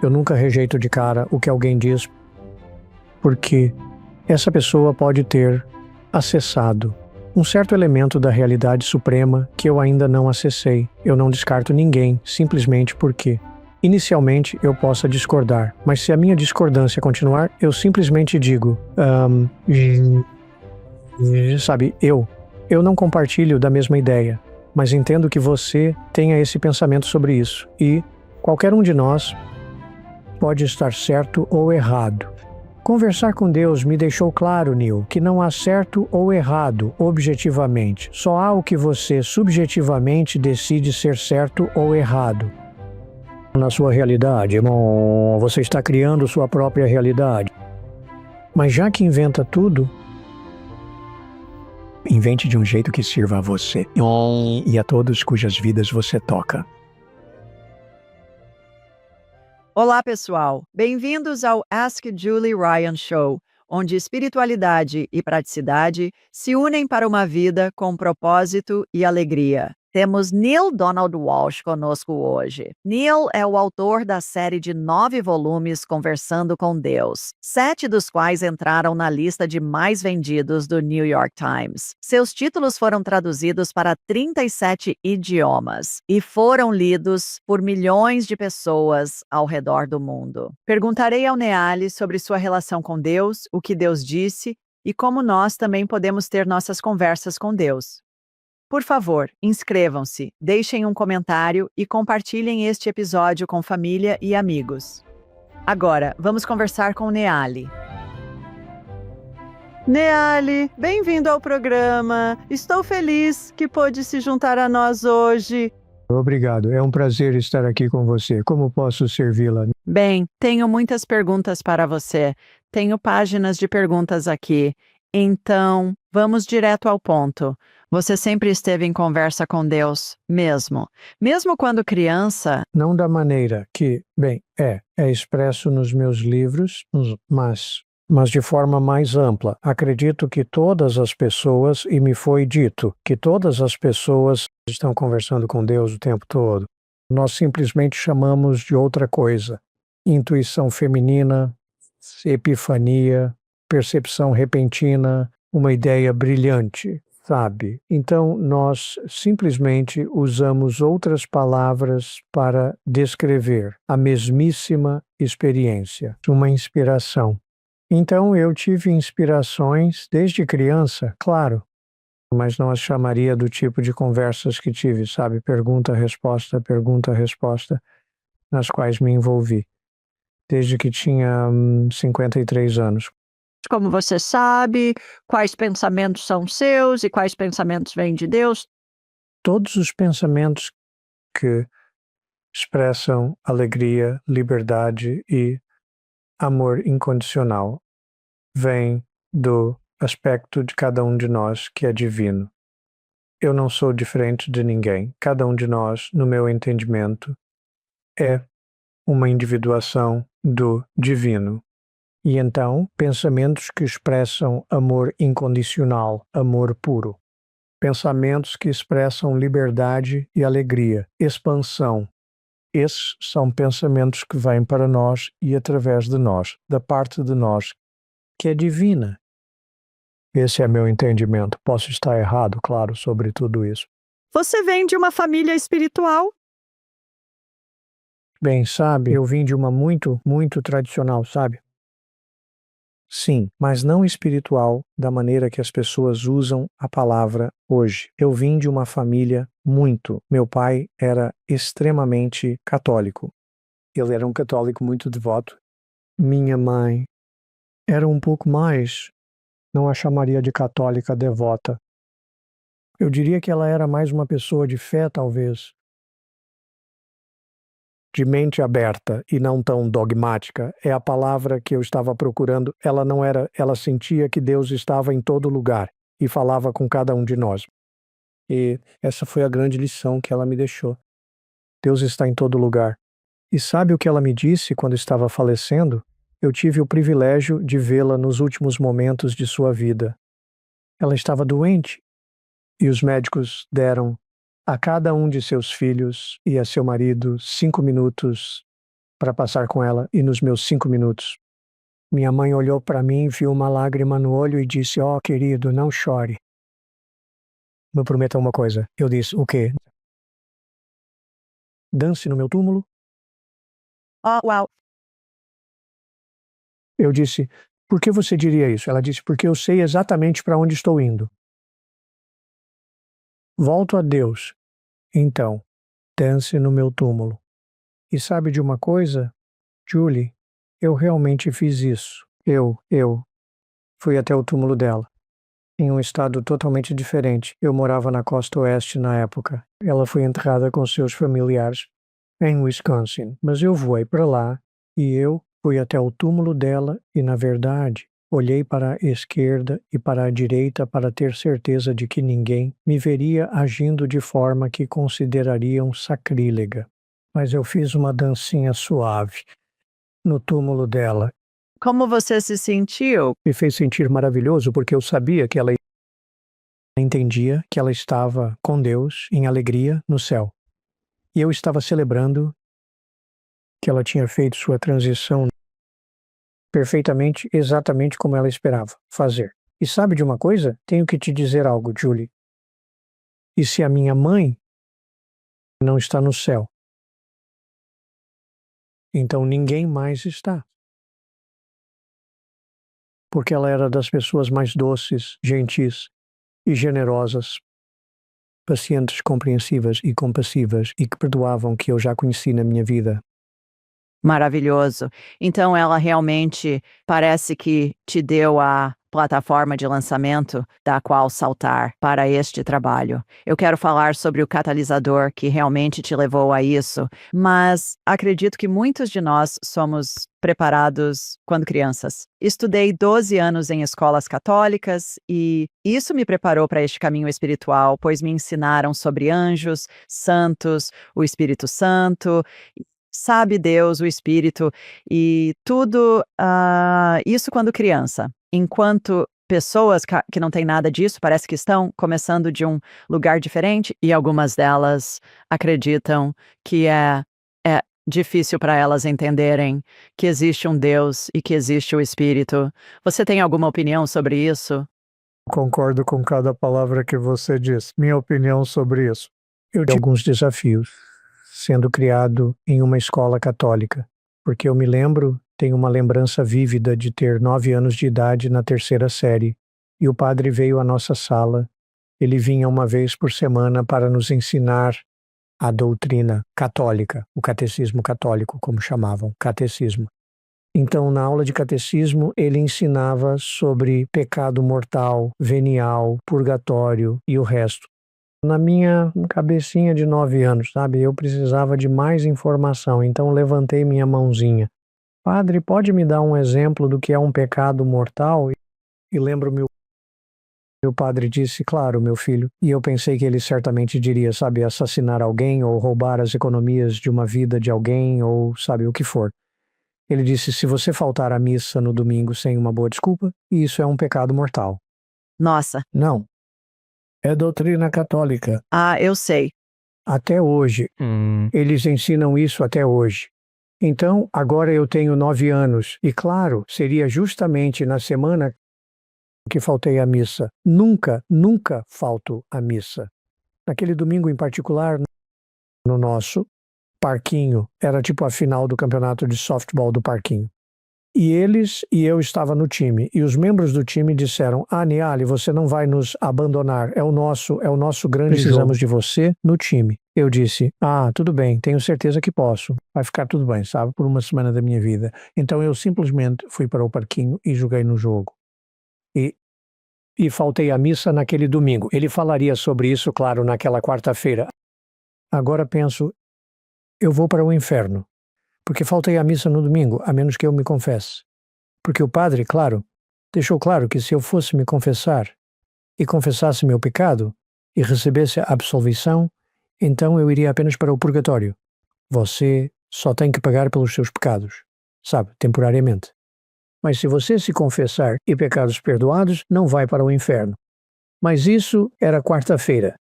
Eu nunca rejeito de cara o que alguém diz, porque essa pessoa pode ter acessado um certo elemento da realidade suprema que eu ainda não acessei. Eu não descarto ninguém simplesmente porque, inicialmente, eu possa discordar. Mas se a minha discordância continuar, eu simplesmente digo, sabe, eu não compartilho da mesma ideia, mas entendo que você tenha esse pensamento sobre isso. E qualquer um de nós pode estar certo ou errado. Conversar com Deus me deixou claro, Neil, que não há certo ou errado objetivamente. Só há o que você subjetivamente decide ser certo ou errado. Na sua realidade, bom, você está criando sua própria realidade. Mas já que inventa tudo, invente de um jeito que sirva a você e a todos cujas vidas você toca. Olá, pessoal! Bem-vindos ao Ask Julie Ryan Show, onde espiritualidade e praticidade se unem para uma vida com propósito e alegria. Temos Neil Donald Walsch conosco hoje. Neil é o autor da série de 9 volumes Conversando com Deus, 7 dos quais entraram na lista de mais vendidos do New York Times. Seus títulos foram traduzidos para 37 idiomas e foram lidos por milhões de pessoas ao redor do mundo. Perguntarei ao Neale sobre sua relação com Deus, o que Deus disse e como nós também podemos ter nossas conversas com Deus. Por favor, inscrevam-se, deixem um comentário e compartilhem este episódio com família e amigos. Agora, vamos conversar com Neale. Neale, bem-vindo ao programa. Estou feliz que pôde se juntar a nós hoje. Obrigado, é um prazer estar aqui com você. Como posso servi-la? Bem, tenho muitas perguntas para você. Tenho páginas de perguntas aqui. Então, vamos direto ao ponto. Você sempre esteve em conversa com Deus, mesmo? Mesmo quando criança? Não da maneira que, bem, é expresso nos meus livros, mas de forma mais ampla. Acredito que todas as pessoas, e me foi dito, que todas as pessoas estão conversando com Deus o tempo todo. Nós simplesmente chamamos de outra coisa. Intuição feminina, epifania, percepção repentina, uma ideia brilhante, sabe? Então, nós simplesmente usamos outras palavras para descrever a mesmíssima experiência, uma inspiração. Então, eu tive inspirações desde criança, claro, mas não as chamaria do tipo de conversas que tive, sabe? Pergunta, resposta, nas quais me envolvi, desde que tinha 53 anos. Como você sabe, quais pensamentos são seus e quais pensamentos vêm de Deus? Todos os pensamentos que expressam alegria, liberdade e amor incondicional vêm do aspecto de cada um de nós que é divino. Eu não sou diferente de ninguém. Cada um de nós, no meu entendimento, é uma individuação do divino. E então, pensamentos que expressam amor incondicional, amor puro. Pensamentos que expressam liberdade e alegria, expansão. Esses são pensamentos que vêm para nós e através de nós, da parte de nós, que é divina. Esse é meu entendimento. Posso estar errado, claro, sobre tudo isso. Você vem de uma família espiritual? Bem, sabe, eu vim de uma muito tradicional, sabe? Sim, mas não espiritual da maneira que as pessoas usam a palavra hoje. Eu vim de uma família muito. Meu pai era extremamente católico. Ele era um católico muito devoto. Minha mãe era um pouco mais, não a chamaria de católica devota. Eu diria que ela era mais uma pessoa de fé, talvez. De mente aberta e não tão dogmática, é a palavra que eu estava procurando. Ela sentia que Deus estava em todo lugar e falava com cada um de nós. E essa foi a grande lição que ela me deixou. Deus está em todo lugar. E sabe o que ela me disse quando estava falecendo? Eu tive o privilégio de vê-la nos últimos momentos de sua vida. Ela estava doente e os médicos deram a cada um de seus filhos e a seu marido 5 minutos para passar com ela e nos meus 5 minutos. Minha mãe olhou para mim, viu uma lágrima no olho e disse: "Oh, querido, não chore. Me prometa uma coisa." Eu disse: "O quê?" "Dance no meu túmulo." Oh, uau! Eu disse: "Por que você diria isso?" Ela disse: "Porque eu sei exatamente para onde estou indo. Volto a Deus. Então, dance no meu túmulo." E sabe de uma coisa, Julie? Eu realmente fiz isso. Eu fui até o túmulo dela, em um estado totalmente diferente. Eu morava na costa oeste na época. Ela foi enterrada com seus familiares em Wisconsin, mas eu voei para lá e eu fui até o túmulo dela e, na verdade, olhei para a esquerda e para a direita para ter certeza de que ninguém me veria agindo de forma que considerariam sacrílega. Mas eu fiz uma dancinha suave no túmulo dela. Como você se sentiu? Me fez sentir maravilhoso porque eu sabia que ela entendia que ela estava com Deus em alegria no céu. E eu estava celebrando que ela tinha feito sua transição perfeitamente, exatamente como ela esperava fazer. E sabe de uma coisa? Tenho que te dizer algo, Julie. E se a minha mãe não está no céu, então ninguém mais está. Porque ela era das pessoas mais doces, gentis e generosas, pacientes, compreensivas e compassivas e que perdoavam que eu já conheci na minha vida. Maravilhoso. Então ela realmente parece que te deu a plataforma de lançamento da qual saltar para este trabalho. Eu quero falar sobre o catalisador que realmente te levou a isso, mas acredito que muitos de nós somos preparados quando crianças. Estudei 12 anos em escolas católicas e isso me preparou para este caminho espiritual, pois me ensinaram sobre anjos, santos, o Espírito Santo, sabe Deus, o Espírito e tudo, isso quando criança. Enquanto pessoas que não têm nada disso, parece que estão começando de um lugar diferente e algumas delas acreditam que é difícil para elas entenderem que existe um Deus e que existe o Espírito. Você tem alguma opinião sobre isso? Concordo com cada palavra que você diz. Minha opinião sobre isso. Eu tive alguns desafios sendo criado em uma escola católica, porque eu me lembro, tenho uma lembrança vívida de ter 9 anos de idade na 3ª série, e o padre veio à nossa sala. Ele vinha uma vez por semana para nos ensinar a doutrina católica, o catecismo católico, como chamavam, catecismo. Então, na aula de catecismo, ele ensinava sobre pecado mortal, venial, purgatório e o resto. Na minha cabecinha de 9 anos, sabe, eu precisava de mais informação, então levantei minha mãozinha. Padre, pode me dar um exemplo do que é um pecado mortal? E lembro-me, o padre disse, claro, meu filho, e eu pensei que ele certamente diria, sabe, assassinar alguém ou roubar as economias de uma vida de alguém ou sabe o que for. Ele disse, se você faltar à missa no domingo sem uma boa desculpa, isso é um pecado mortal. Nossa. Não. É doutrina católica. Ah, eu sei. Até hoje. Eles ensinam isso até hoje. Então, agora eu tenho 9 anos e, claro, seria justamente na semana que faltei à missa. Nunca falto à missa. Naquele domingo em particular, no nosso parquinho, era tipo a final do campeonato de softball do parquinho. E eles e eu estava no time, e os membros do time disseram, Niali, você não vai nos abandonar, é o nosso grande precisamos jogo de você no time. Eu disse, tudo bem, tenho certeza que posso, vai ficar tudo bem, sabe, por uma semana da minha vida. Então eu simplesmente fui para o parquinho e joguei no jogo. E faltei à missa naquele domingo. Ele falaria sobre isso, claro, naquela quarta-feira. Agora penso, eu vou para o inferno. Porque faltei à missa no domingo, a menos que eu me confesse. Porque o padre, claro, deixou claro que se eu fosse me confessar e confessasse meu pecado e recebesse a absolvição, então eu iria apenas para o purgatório. Você só tem que pagar pelos seus pecados, sabe, temporariamente. Mas se você se confessar e pecados perdoados, não vai para o inferno. Mas isso era quarta-feira.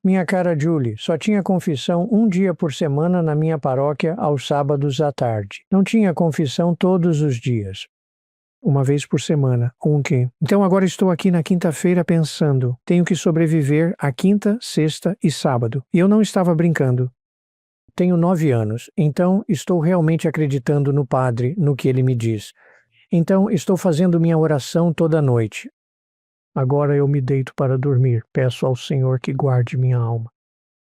Minha cara Julie, só tinha confissão um dia por semana na minha paróquia aos sábados à tarde. Não tinha confissão todos os dias. Uma vez por semana. Então agora estou aqui na quinta-feira pensando, tenho que sobreviver a quinta, sexta e sábado. E eu não estava brincando. Tenho 9 anos, então estou realmente acreditando no Padre, no que ele me diz. Então estou fazendo minha oração toda noite. Agora eu me deito para dormir, peço ao Senhor que guarde minha alma.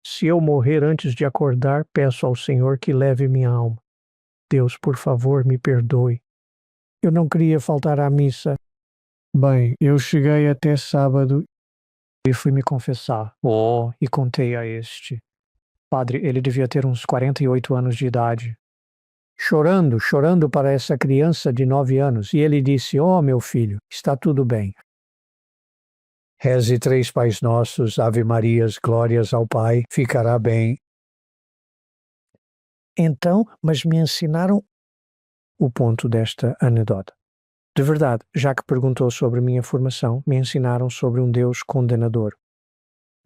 Se eu morrer antes de acordar, peço ao Senhor que leve minha alma. Deus, por favor, me perdoe. Eu não queria faltar à missa. Bem, eu cheguei até sábado e fui me confessar. E contei a este. Padre, ele devia ter uns 48 anos de idade. Chorando para essa criança de 9 anos. E ele disse, meu filho, está tudo bem. Reze 3 Pais Nossos, Ave Marias, glórias ao Pai, ficará bem. Então, mas me ensinaram o ponto desta anedota. De verdade, já que perguntou sobre minha formação, me ensinaram sobre um Deus condenador,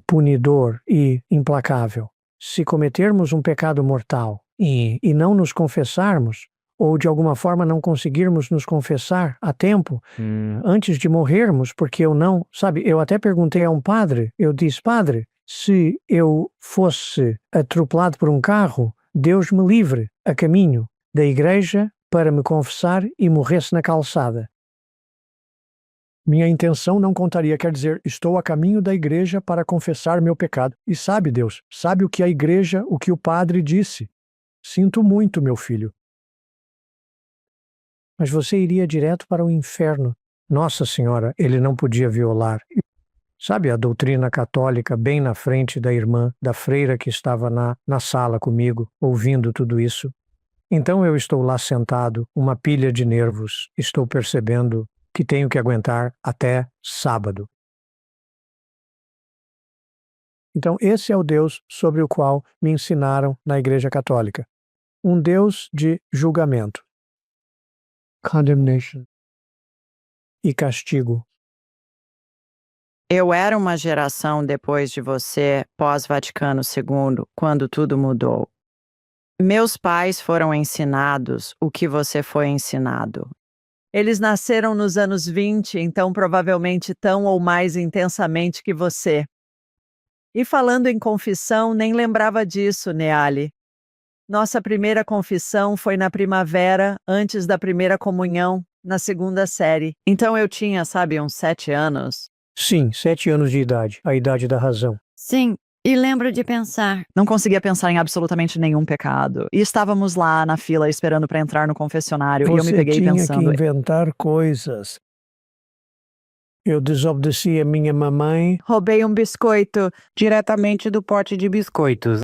punidor e implacável. Se cometermos um pecado mortal e não nos confessarmos, ou de alguma forma não conseguirmos nos confessar a tempo, antes de morrermos, porque eu até perguntei a um padre, eu disse, padre, se eu fosse atropelado por um carro, Deus me livre a caminho da igreja para me confessar e morresse na calçada. Minha intenção não contaria, quer dizer, estou a caminho da igreja para confessar meu pecado. E sabe, Deus, sabe o que a igreja, o que o padre disse? Sinto muito, meu filho. Mas você iria direto para o inferno. Nossa Senhora, ele não podia violar. Sabe a doutrina católica bem na frente da irmã, da freira que estava na sala comigo, ouvindo tudo isso? Então eu estou lá sentado, uma pilha de nervos, estou percebendo que tenho que aguentar até sábado. Então esse é o Deus sobre o qual me ensinaram na Igreja Católica. Um Deus de julgamento, condemnation e castigo. Eu era uma geração depois de você, pós-Vaticano II, quando tudo mudou. Meus pais foram ensinados o que você foi ensinado. Eles nasceram nos anos 20, então provavelmente tão ou mais intensamente que você. E falando em confissão, nem lembrava disso, Neali. Nossa primeira confissão foi na primavera, antes da primeira comunhão, na segunda série. Então eu tinha, uns 7 anos. Sim, 7 anos de idade, a idade da razão. Sim, e lembro de pensar. Não conseguia pensar em absolutamente nenhum pecado. E estávamos lá na fila esperando para entrar no confessionário e eu me peguei pensando. Você tinha que inventar coisas. Eu desobedeci a minha mamãe. Roubei um biscoito diretamente do pote de biscoitos.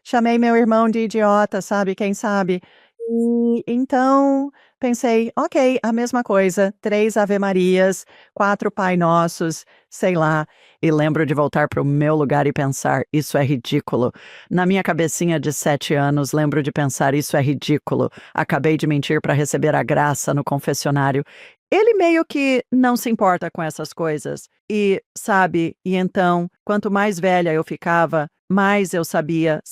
Chamei meu irmão de idiota, quem sabe? E então pensei, ok, a mesma coisa, 3 Ave Marias, 4 Pai Nossos, sei lá. E lembro de voltar para o meu lugar e pensar, isso é ridículo. Na minha cabecinha de 7 anos, lembro de pensar, isso é ridículo. Acabei de mentir para receber a graça no confessionário. Ele meio que não se importa com essas coisas. E então, quanto mais velha eu ficava, mais eu sabia,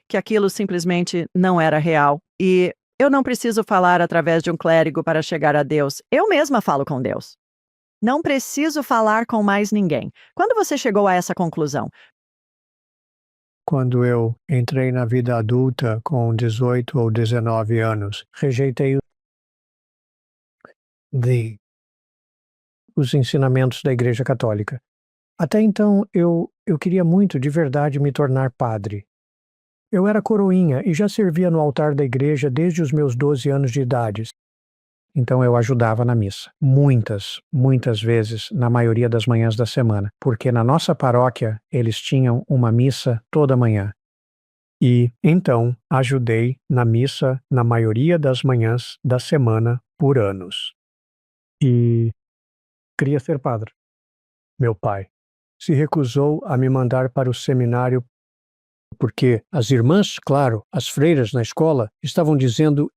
que aquilo simplesmente não era real. E eu não preciso falar através de um clérigo para chegar a Deus. Eu mesma falo com Deus. Não preciso falar com mais ninguém. Quando você chegou a essa conclusão? Quando eu entrei na vida adulta com 18 ou 19 anos, rejeitei os ensinamentos da Igreja Católica. Até então, eu queria muito, de verdade, me tornar padre. Eu era coroinha e já servia no altar da igreja desde os meus 12 anos de idade. Então eu ajudava na missa. Muitas vezes, na maioria das manhãs da semana. Porque na nossa paróquia, eles tinham uma missa toda manhã. E, então, ajudei na missa na maioria das manhãs da semana por anos. E queria ser padre. Meu pai se recusou a me mandar para o seminário porque as irmãs, claro, as freiras na escola, estavam dizendo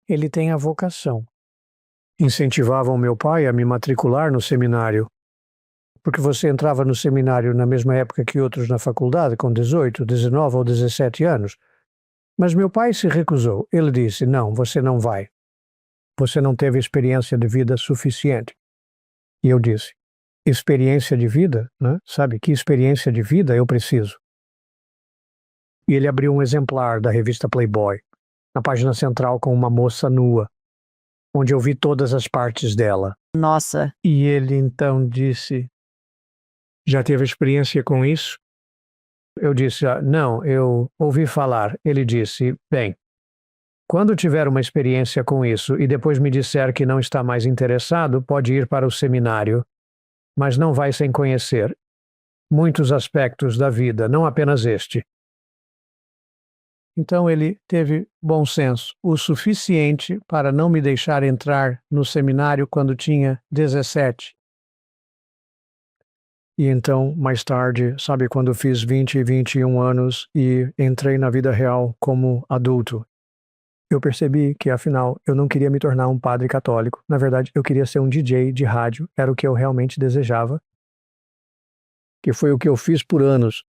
ele tem a vocação. Incentivavam meu pai a me matricular no seminário. porque você entrava no seminário na mesma época que outros na faculdade, com 18, 19 ou 17 anos. Mas meu pai se recusou. Ele disse: não, você não vai. Você não teve experiência de vida suficiente. E eu disse: experiência de vida? Né? Sabe, que experiência de vida eu preciso? E ele abriu um exemplar da revista Playboy, na página central com uma moça nua, onde eu vi todas as partes dela. Nossa, E ele então disse: já teve experiência com isso? Eu disse: não, eu ouvi falar. Ele disse: bem, quando tiver uma experiência com isso e depois me disser que não está mais interessado, pode ir para o seminário, mas não vai sem conhecer muitos aspectos da vida, não apenas este. Então ele teve bom senso, o suficiente para não me deixar entrar no seminário quando tinha 17. E então, mais tarde, sabe, quando fiz 20 e 21 anos e entrei na vida real como adulto, eu percebi que, afinal, eu não queria me tornar um padre católico. Na verdade, eu queria ser um DJ de rádio, era o que eu realmente desejava, que foi o que eu fiz por anos.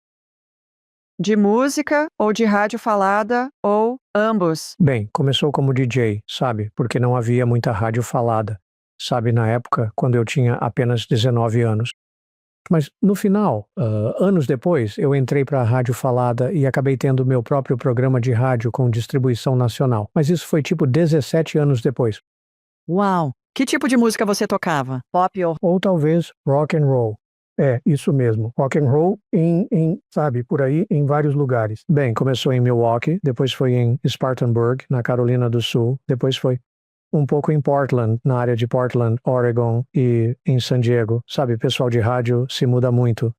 de música ou de rádio falada ou ambos? Bem, começou como DJ, sabe, porque não havia muita rádio falada, sabe, na época, quando eu tinha apenas 19 anos. Mas no final, anos depois, eu entrei para a rádio falada e acabei tendo meu próprio programa de rádio com distribuição nacional. Mas isso foi tipo 17 anos depois. Uau! Que tipo de música você tocava? Pop ou... Ou talvez rock and roll. É, isso mesmo. Rock and roll sabe, por aí, em vários lugares. Bem, começou em Milwaukee, depois foi em Spartanburg, na Carolina do Sul, depois foi um pouco em Portland, na área de Portland, Oregon e em San Diego. Sabe, pessoal de rádio se muda muito.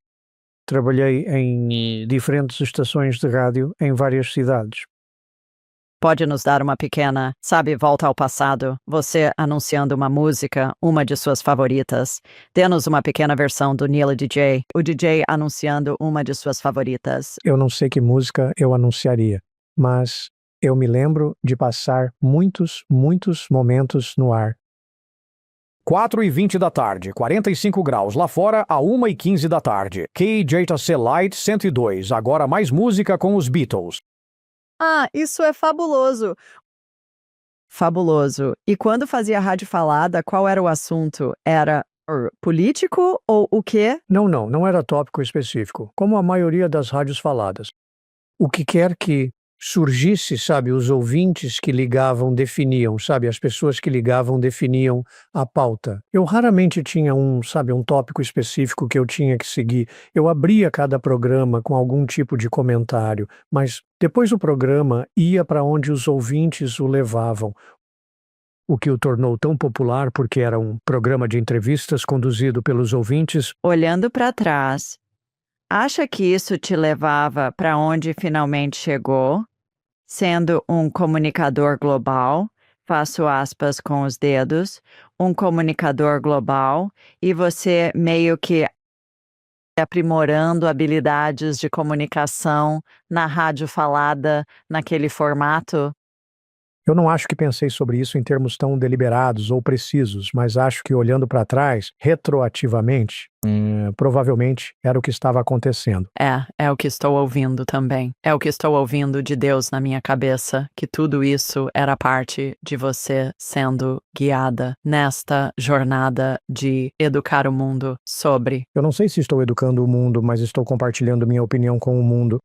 Trabalhei em diferentes estações de rádio em várias cidades. Pode nos dar uma pequena, sabe, volta ao passado, você anunciando uma música, uma de suas favoritas. Dê-nos uma pequena versão do Neil DJ, o DJ anunciando uma de suas favoritas. Eu não sei que música eu anunciaria, mas eu me lembro de passar muitos momentos no ar. 4h20 da tarde, 45 graus lá fora, a 1h15 da tarde. KJC Light 102, agora mais música com os Beatles. Ah, isso é fabuloso! Fabuloso. E quando fazia rádio falada, qual era o assunto? Era político ou o quê? Não era tópico específico, como a maioria das rádios faladas. O que quer que surgisse, sabe, os ouvintes que ligavam definiam, sabe, as pessoas que ligavam definiam a pauta. Eu raramente tinha um tópico específico que eu tinha que seguir. Eu abria cada programa com algum tipo de comentário, mas depois o programa ia para onde os ouvintes o levavam. O que o tornou tão popular porque era um programa de entrevistas conduzido pelos ouvintes. Olhando para trás, acha que isso te levava para onde finalmente chegou? Sendo um comunicador global, faço aspas com os dedos, um comunicador global, e você meio que aprimorando habilidades de comunicação na rádio falada, naquele formato? Eu não acho que pensei sobre isso em termos tão deliberados ou precisos, mas acho que olhando para trás, retroativamente, provavelmente era o que estava acontecendo. É o que estou ouvindo também. É o que estou ouvindo de Deus na minha cabeça, que tudo isso era parte de você sendo guiada nesta jornada de educar o mundo sobre. Eu não sei se estou educando o mundo, mas estou compartilhando minha opinião com o mundo.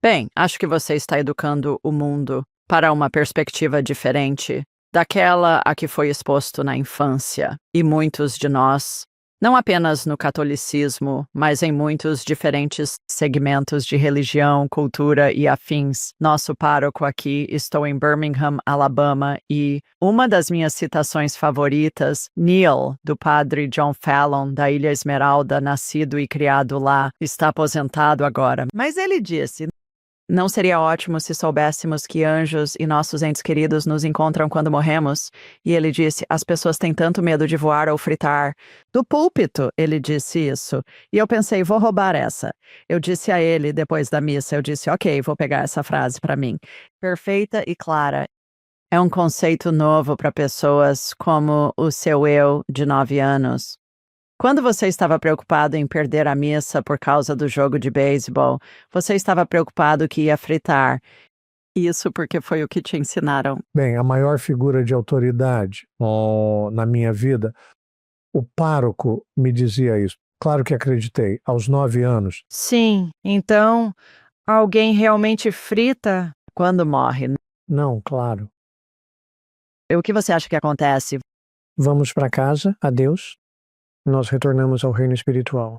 Bem, acho que você está educando o mundo para uma perspectiva diferente daquela a que foi exposto na infância. E muitos de nós, não apenas no catolicismo, mas em muitos diferentes segmentos de religião, cultura e afins. Nosso pároco aqui, estou em Birmingham, Alabama, e uma das minhas citações favoritas, Neil, do padre John Fallon, da Ilha Esmeralda, nascido e criado lá, está aposentado agora. Mas ele disse: não seria ótimo se soubéssemos que anjos e nossos entes queridos nos encontram quando morremos? E ele disse: as pessoas têm tanto medo de voar ou fritar. Do púlpito, ele disse isso. E eu pensei: vou roubar essa. Eu disse a ele, depois da missa, eu disse: ok, vou pegar essa frase para mim. Perfeita e clara. É um conceito novo para pessoas como o seu eu de 9 anos. Quando você estava preocupado em perder a missa por causa do jogo de beisebol, você estava preocupado que ia fritar. Isso porque foi o que te ensinaram. Bem, a maior figura de autoridade na minha vida, o pároco me dizia isso. Claro que acreditei. Aos 9 anos, Sim, então alguém realmente frita? Quando morre, não, claro. o que você acha que acontece? Vamos para casa, adeus. Nós retornamos ao reino espiritual.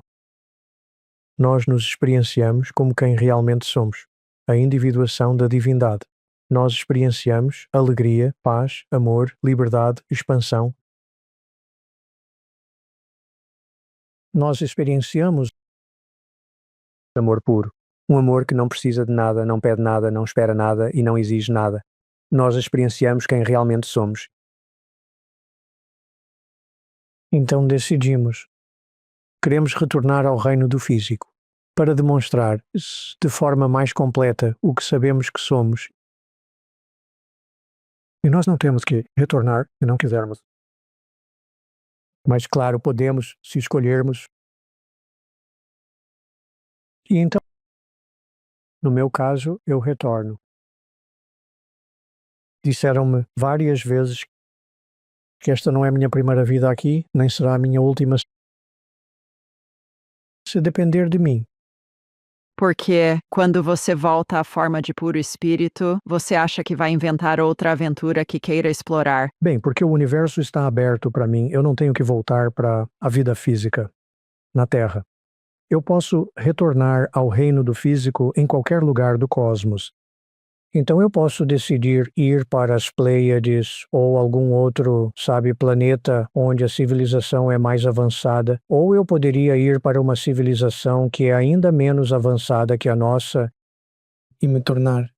Nós nos experienciamos como quem realmente somos, a individuação da divindade. Nós experienciamos alegria, paz, amor, liberdade, expansão. Nós experienciamos amor puro. Um amor que não precisa de nada, não pede nada, não espera nada e não exige nada. Nós experienciamos quem realmente somos. Então decidimos. Queremos retornar ao reino do físico, para demonstrar de forma mais completa o que sabemos que somos. E nós não temos que retornar se não quisermos. Mas claro, podemos, se escolhermos. E então, no meu caso, eu retorno. Disseram-me várias vezes que esta não é a minha primeira vida aqui, nem será a minha última. Se depender de mim. Porque quando você volta à forma de puro espírito, você acha que vai inventar outra aventura que queira explorar. Bem, porque o universo está aberto para mim, eu não tenho que voltar para a vida física, na Terra. Eu posso retornar ao reino do físico em qualquer lugar do cosmos. Então eu posso decidir ir para as Pleiades ou algum outro, planeta onde a civilização é mais avançada, ou eu poderia ir para uma civilização que é ainda menos avançada que a nossa e me tornar,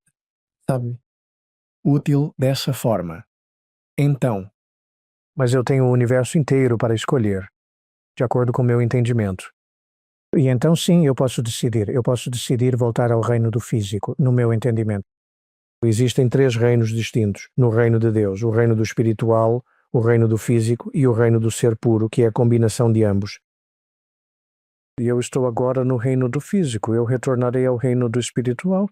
útil dessa forma. Então, mas eu tenho o universo inteiro para escolher, de acordo com o meu entendimento. E então sim, eu posso decidir voltar ao reino do físico, no meu entendimento. Existem 3 reinos distintos no reino de Deus: o reino do espiritual, o reino do físico e o reino do ser puro, que é a combinação de ambos. E eu estou agora no reino do físico, eu retornarei ao reino do espiritual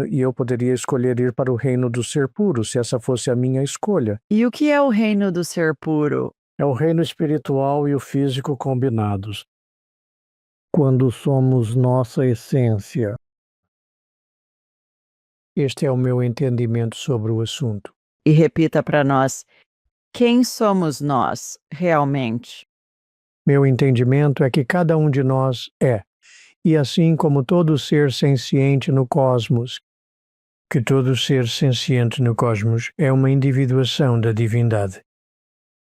e eu poderia escolher ir para o reino do ser puro, se essa fosse a minha escolha. E o que é o reino do ser puro? É o reino espiritual e o físico combinados. Quando somos nossa essência. Este é o meu entendimento sobre o assunto. E repita para nós: quem somos nós, realmente? Meu entendimento é que cada um de nós é, e assim como todo ser senciente no cosmos, que todo ser senciente no cosmos é uma individuação da divindade.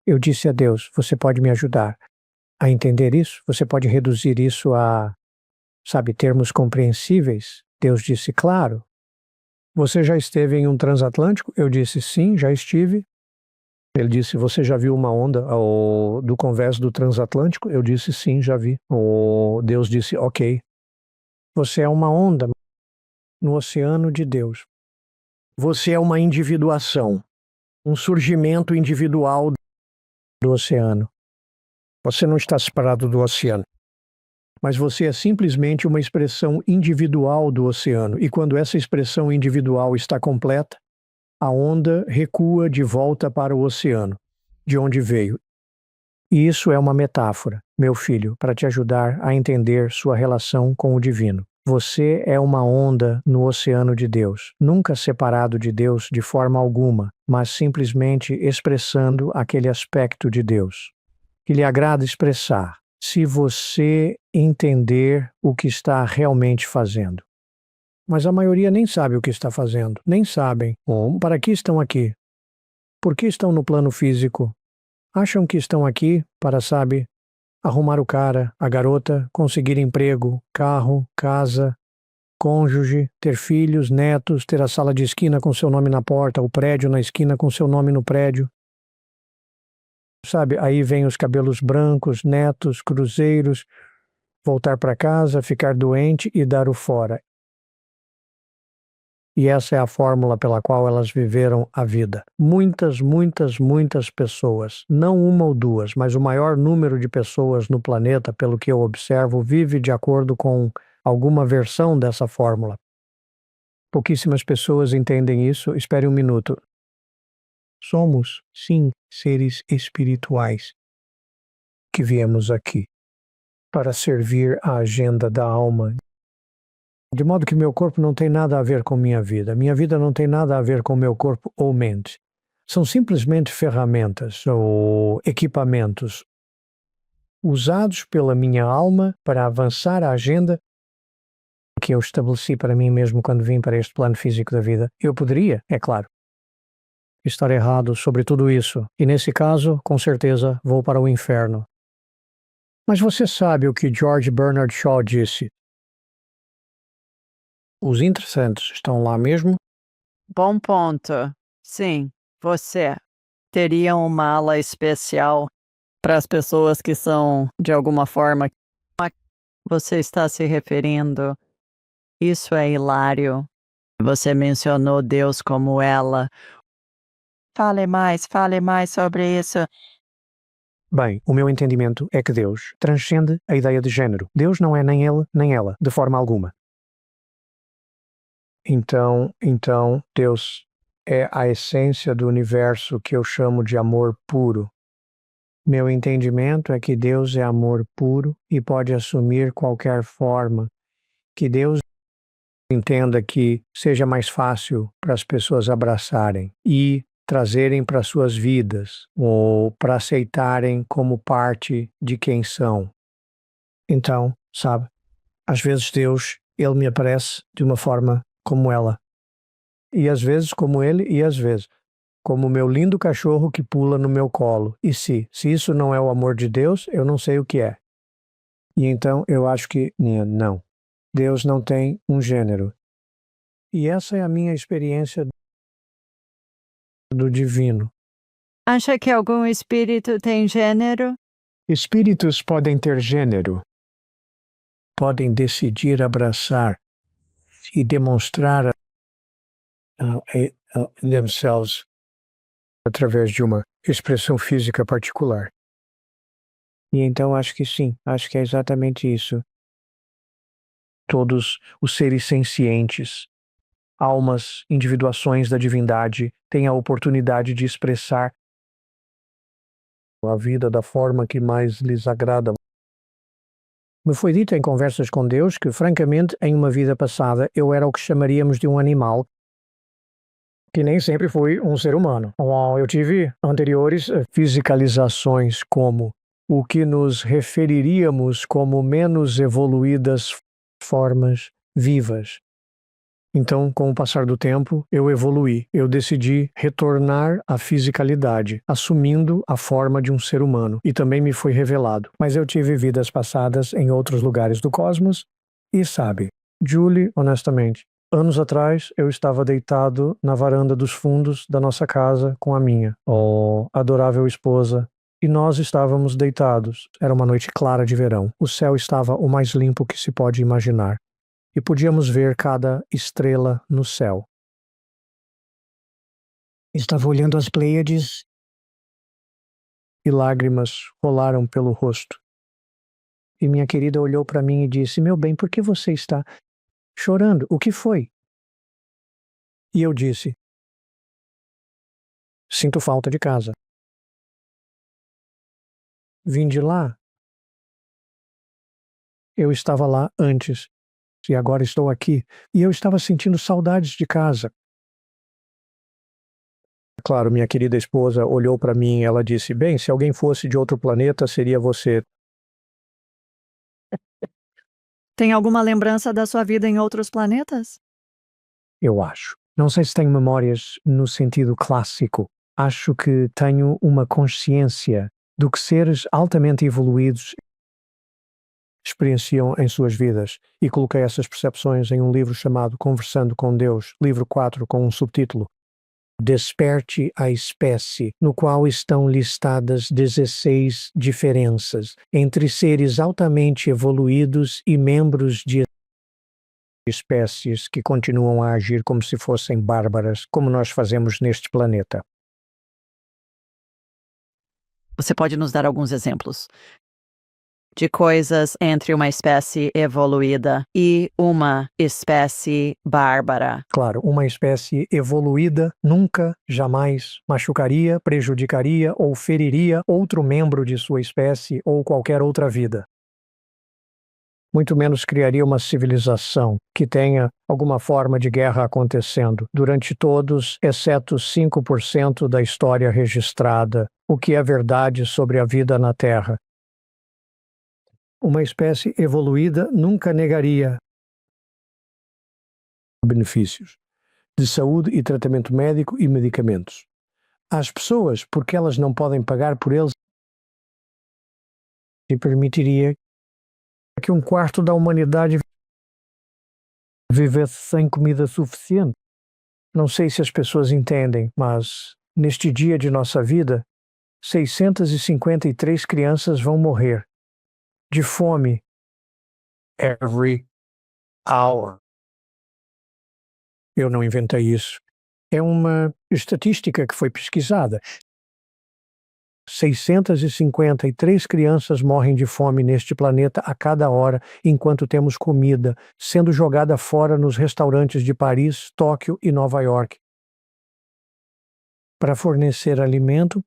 Eu disse a Deus: você pode me ajudar a entender isso? Você pode reduzir isso a, termos compreensíveis? Deus disse: claro. Você já esteve em um transatlântico? Eu disse: sim, já estive. Ele disse: você já viu uma onda do convés do transatlântico? Eu disse: sim, já vi. Deus disse: ok. Você é uma onda no oceano de Deus. Você é uma individuação, um surgimento individual do oceano. Você não está separado do oceano, mas você é simplesmente uma expressão individual do oceano. E quando essa expressão individual está completa, a onda recua de volta para o oceano, de onde veio. E isso é uma metáfora, meu filho, para te ajudar a entender sua relação com o divino. Você é uma onda no oceano de Deus, nunca separado de Deus de forma alguma, mas simplesmente expressando aquele aspecto de Deus que lhe agrada expressar, se você entender o que está realmente fazendo. Mas a maioria nem sabe o que está fazendo, nem sabem. Para que estão aqui? Por que estão no plano físico? Acham que estão aqui para, arrumar o cara, a garota, conseguir emprego, carro, casa, cônjuge, ter filhos, netos, ter a sala de esquina com seu nome na porta, o prédio na esquina com seu nome no prédio. Aí vem os cabelos brancos, netos, cruzeiros, voltar para casa, ficar doente e dar o fora. E essa é a fórmula pela qual elas viveram a vida. Muitas, muitas, muitas pessoas, não uma ou duas, mas o maior número de pessoas no planeta, pelo que eu observo, vive de acordo com alguma versão dessa fórmula. Pouquíssimas pessoas entendem isso. Espere um minuto. Somos, sim, seres espirituais que viemos aqui para servir a agenda da alma. De modo que meu corpo não tem nada a ver com minha vida. Minha vida não tem nada a ver com meu corpo ou mente. São simplesmente ferramentas ou equipamentos usados pela minha alma para avançar a agenda que eu estabeleci para mim mesmo quando vim para este plano físico da vida. Eu poderia, é claro, estar errado sobre tudo isso. E nesse caso, com certeza, vou para o inferno. Mas você sabe o que George Bernard Shaw disse? Os interessantes estão lá mesmo? Bom ponto. Sim, você teria uma ala especial para as pessoas que são, de alguma forma, você está se referindo. Isso é hilário. Você mencionou Deus como ela. Fale mais sobre isso. Bem, o meu entendimento é que Deus transcende a ideia de género. Deus não é nem ele nem ela, de forma alguma. Então, Deus é a essência do universo que eu chamo de amor puro. Meu entendimento é que Deus é amor puro e pode assumir qualquer forma. Que Deus entenda que seja mais fácil para as pessoas abraçarem e trazerem para suas vidas ou para aceitarem como parte de quem são. Então, sabe, às vezes Deus, ele me aparece de uma forma como ela. E às vezes como ele e às vezes como o meu lindo cachorro que pula no meu colo. E se isso não é o amor de Deus, eu não sei o que é. E então eu acho que não. Deus não tem um gênero. E essa é a minha experiência do divino. Acha que algum espírito tem gênero? Espíritos podem ter gênero. Podem decidir abraçar e demonstrar themselves através de uma expressão física particular. E então acho que sim, acho que é exatamente isso. Todos os seres sencientes, almas, individuações da divindade, têm a oportunidade de expressar a vida da forma que mais lhes agrada. Me foi dito em conversas com Deus que, francamente, em uma vida passada, eu era o que chamaríamos de um animal, que nem sempre fui um ser humano. Eu tive anteriores fisicalizações como o que nos referiríamos como menos evoluídas formas vivas. Então, com o passar do tempo, eu evoluí. Eu decidi retornar à fisicalidade, assumindo a forma de um ser humano. E também me foi revelado. Mas eu tive vidas passadas em outros lugares do cosmos. E sabe, Julie, honestamente, anos atrás eu estava deitado na varanda dos fundos da nossa casa com a minha, adorável esposa. E nós estávamos deitados. Era uma noite clara de verão. O céu estava o mais limpo que se pode imaginar. E podíamos ver cada estrela no céu. Estava olhando as Pleiades e lágrimas rolaram pelo rosto. E minha querida olhou para mim e disse: "Meu bem, por que você está chorando? O que foi?" E eu disse: "Sinto falta de casa. Vim de lá. Eu estava lá antes. E agora estou aqui, e eu estava sentindo saudades de casa." Claro, minha querida esposa olhou para mim e ela disse: "Bem, se alguém fosse de outro planeta, seria você." Tem alguma lembrança da sua vida em outros planetas? Eu acho. Não sei se tenho memórias no sentido clássico. Acho que tenho uma consciência do que seres altamente evoluídos experienciam em suas vidas, e coloquei essas percepções em um livro chamado Conversando com Deus, livro 4, com um subtítulo Desperte a Espécie, no qual estão listadas 16 diferenças entre seres altamente evoluídos e membros de espécies que continuam a agir como se fossem bárbaras, como nós fazemos neste planeta. Você pode nos dar alguns exemplos de coisas entre uma espécie evoluída e uma espécie bárbara? Claro, uma espécie evoluída nunca, jamais machucaria, prejudicaria ou feriria outro membro de sua espécie ou qualquer outra vida. Muito menos criaria uma civilização que tenha alguma forma de guerra acontecendo durante todos, exceto 5% da história registrada, o que é verdade sobre a vida na Terra. Uma espécie evoluída nunca negaria benefícios de saúde e tratamento médico e medicamentos às pessoas porque elas não podem pagar por eles e permitiria que um quarto da humanidade vivesse sem comida suficiente. Não sei se as pessoas entendem, mas neste dia de nossa vida, 653 crianças vão morrer de fome every hour. Eu não inventei isso. É uma estatística que foi pesquisada. 653 crianças morrem de fome neste planeta a cada hora, enquanto temos comida sendo jogada fora nos restaurantes de Paris, Tóquio e Nova York. Para fornecer alimento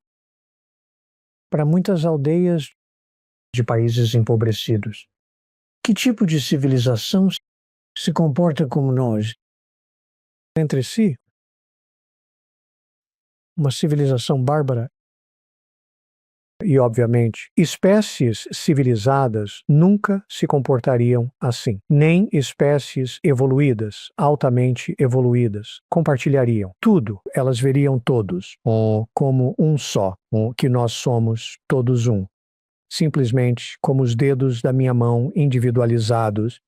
para muitas aldeias de países empobrecidos. Que tipo de civilização se comporta como nós? Entre si? Uma civilização bárbara? E, obviamente, espécies civilizadas nunca se comportariam assim. Nem espécies evoluídas, altamente evoluídas, compartilhariam tudo. Elas veriam todos como um só, que nós somos todos um. Simplesmente como os dedos da minha mão individualizados,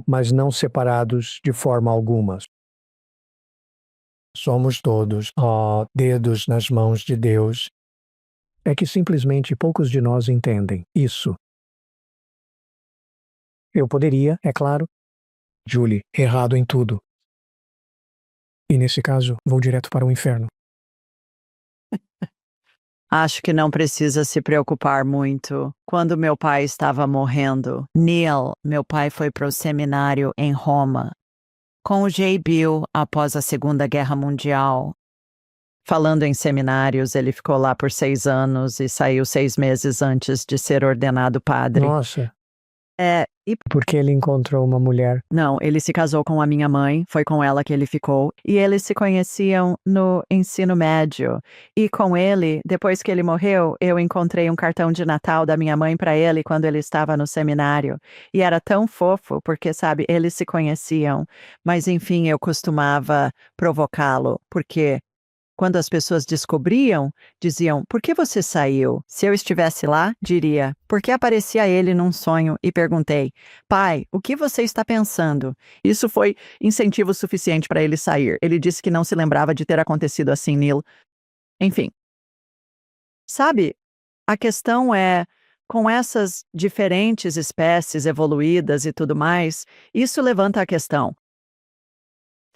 mas não separados de forma alguma. Somos todos dedos nas mãos de Deus. É que simplesmente poucos de nós entendem isso. Eu poderia, é claro, Julie, errado em tudo. E nesse caso, vou direto para o inferno. Acho que não precisa se preocupar muito. Quando meu pai estava morrendo, Neil, meu pai foi para o seminário em Roma, com o J. Bill após a Segunda Guerra Mundial. Falando em seminários, ele ficou lá por 6 anos e saiu 6 meses antes de ser ordenado padre. Nossa, E porque ele encontrou uma mulher. não, ele se casou com a minha mãe, foi com ela que ele ficou, e eles se conheciam no ensino médio. E com ele, depois que ele morreu, eu encontrei um cartão de Natal da minha mãe para ele quando ele estava no seminário. E era tão fofo, porque, sabe, eles se conheciam. Mas, enfim, eu costumava provocá-lo, porque quando as pessoas descobriam, diziam, por que você saiu? Se eu estivesse lá, diria, porque aparecia ele num sonho e perguntei, pai, o que você está pensando? Isso foi incentivo suficiente para ele sair. Ele disse que não se lembrava de ter acontecido assim, Neil. Enfim. Sabe, a questão é, com essas diferentes espécies evoluídas e tudo mais, isso levanta a questão.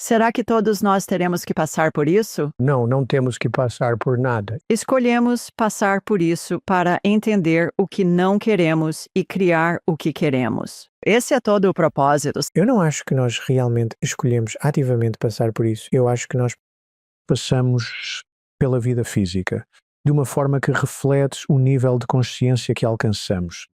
Será que todos nós teremos que passar por isso? Não temos que passar por nada. Escolhemos passar por isso para entender o que não queremos e criar o que queremos. Esse é todo o propósito. Eu não acho que nós realmente escolhemos ativamente passar por isso. Eu acho que nós passamos pela vida física de uma forma que reflete o nível de consciência que alcançamos.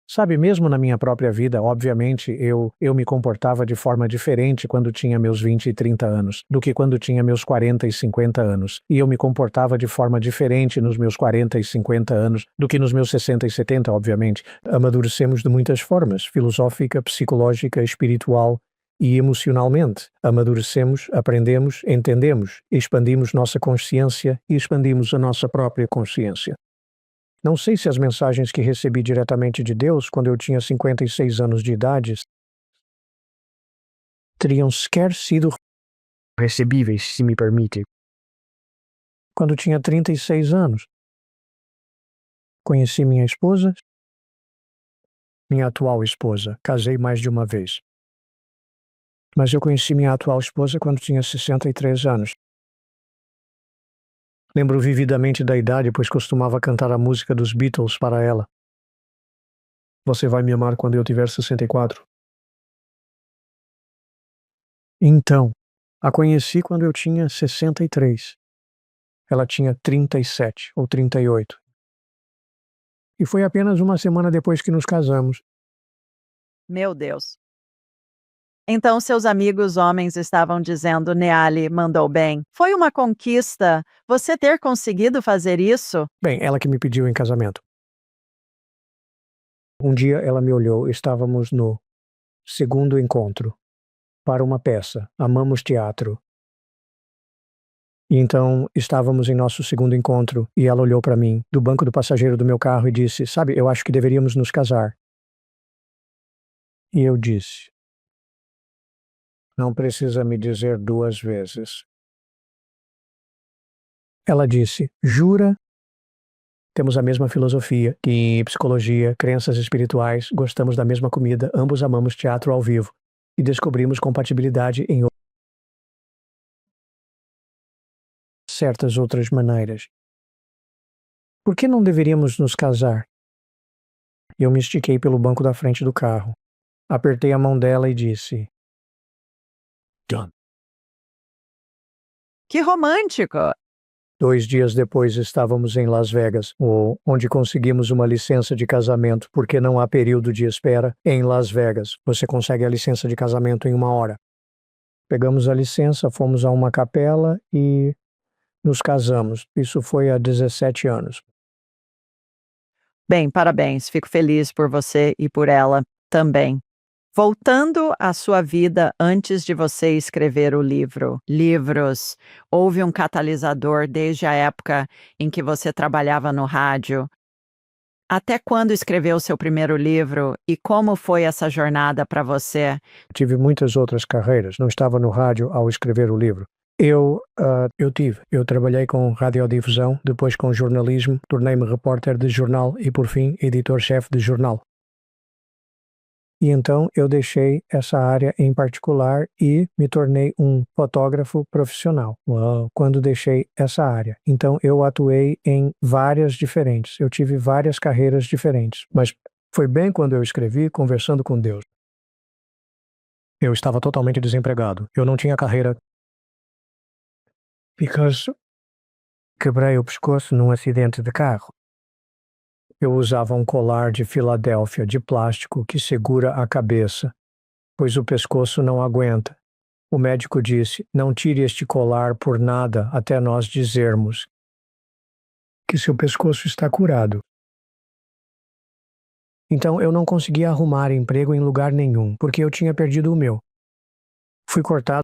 Sabe, mesmo na minha própria vida, obviamente, eu me comportava de forma diferente quando tinha meus 20 e 30 anos do que quando tinha meus 40 e 50 anos. E eu me comportava de forma diferente nos meus 40 e 50 anos do que nos meus 60 e 70, obviamente. Amadurecemos de muitas formas, filosófica, psicológica, espiritual e emocionalmente. Amadurecemos, aprendemos, entendemos, expandimos nossa consciência e expandimos a nossa própria consciência. Não sei se as mensagens que recebi diretamente de Deus quando eu tinha 56 anos de idade teriam sequer sido recebíveis, se me permite. Quando tinha 36 anos, conheci minha esposa, minha atual esposa. Casei mais de uma vez. Mas eu conheci minha atual esposa quando tinha 63 anos. Lembro vividamente da idade, pois costumava cantar a música dos Beatles para ela. Você vai me amar quando eu tiver 64? Então, a conheci quando eu tinha 63. Ela tinha 37 ou 38. E foi apenas uma semana depois que nos casamos. Meu Deus. Então seus amigos homens estavam dizendo: Neali mandou bem. Foi uma conquista você ter conseguido fazer isso? Bem, ela que me pediu em casamento. Um dia ela me olhou, estávamos no segundo encontro para uma peça. Amamos teatro. E então estávamos em nosso segundo encontro e ela olhou para mim do banco do passageiro do meu carro e disse: Sabe, eu acho que deveríamos nos casar. E eu disse: Não precisa me dizer duas vezes. Ela disse: Jura? Temos a mesma filosofia, que psicologia, crenças espirituais, gostamos da mesma comida, ambos amamos teatro ao vivo e descobrimos compatibilidade em certas outras maneiras. Por que não deveríamos nos casar? Eu me estiquei pelo banco da frente do carro. Apertei a mão dela e disse: Done. Que romântico! 2 dias depois estávamos em Las Vegas, onde conseguimos uma licença de casamento, porque não há período de espera em Las Vegas. Você consegue a licença de casamento em 1 hora. Pegamos a licença, fomos a uma capela e nos casamos. Isso foi há 17 anos. Bem, parabéns. Fico feliz por você e por ela também. Voltando à sua vida antes de você escrever o livro, livros, houve um catalisador desde a época em que você trabalhava no rádio. Até quando escreveu o seu primeiro livro e como foi essa jornada para você? Tive muitas outras carreiras, não estava no rádio ao escrever o livro. Eu trabalhei com radiodifusão, depois com jornalismo, tornei-me repórter de jornal e, por fim, editor-chefe de jornal. E então eu deixei essa área em particular e me tornei um fotógrafo profissional. Uau. Quando deixei essa área. Então eu atuei em várias diferentes. Eu tive várias carreiras diferentes. Mas foi bem quando eu escrevi Conversando com Deus. Eu estava totalmente desempregado. Eu não tinha carreira. Because quebrei o pescoço num acidente de carro. Eu usava um colar de Filadélfia de plástico que segura a cabeça, pois o pescoço não aguenta. O médico disse: não tire este colar por nada até nós dizermos que seu pescoço está curado. Então eu não conseguia arrumar emprego em lugar nenhum, porque eu tinha perdido o meu. Fui cortado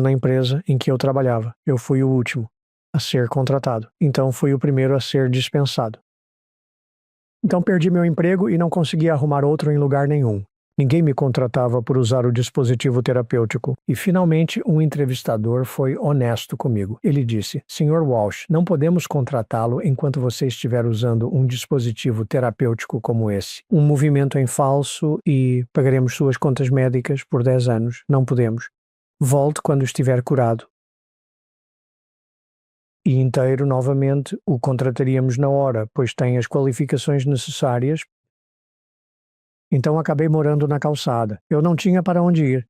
na empresa em que eu trabalhava. Eu fui o último a ser contratado. Então fui o primeiro a ser dispensado. Então perdi meu emprego e não conseguia arrumar outro em lugar nenhum. Ninguém me contratava por usar o dispositivo terapêutico. E finalmente um entrevistador foi honesto comigo. Ele disse: Sr. Walsh, não podemos contratá-lo enquanto você estiver usando um dispositivo terapêutico como esse. Um movimento em falso e pagaremos suas contas médicas por 10 anos. Não podemos. Volte quando estiver curado. E inteiro novamente o contrataríamos na hora, pois tem as qualificações necessárias. Então acabei morando na calçada. Eu não tinha para onde ir.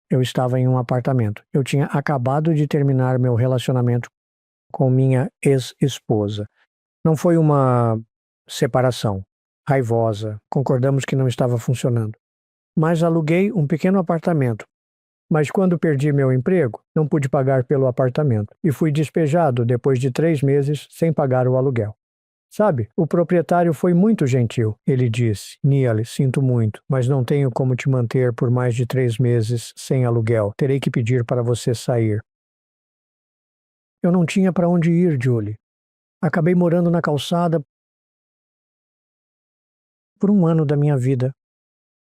Eu estava em um apartamento. Eu tinha acabado de terminar meu relacionamento com minha ex-esposa. Não foi uma separação raivosa. Concordamos que não estava funcionando. Mas aluguei um pequeno apartamento. Mas quando perdi meu emprego, não pude pagar pelo apartamento e fui despejado depois de 3 meses sem pagar o aluguel. Sabe, o proprietário foi muito gentil. Ele disse: Neali, sinto muito, mas não tenho como te manter por mais de 3 meses sem aluguel. Terei que pedir para você sair. Eu não tinha para onde ir, Julie. Acabei morando na calçada por 1 ano da minha vida,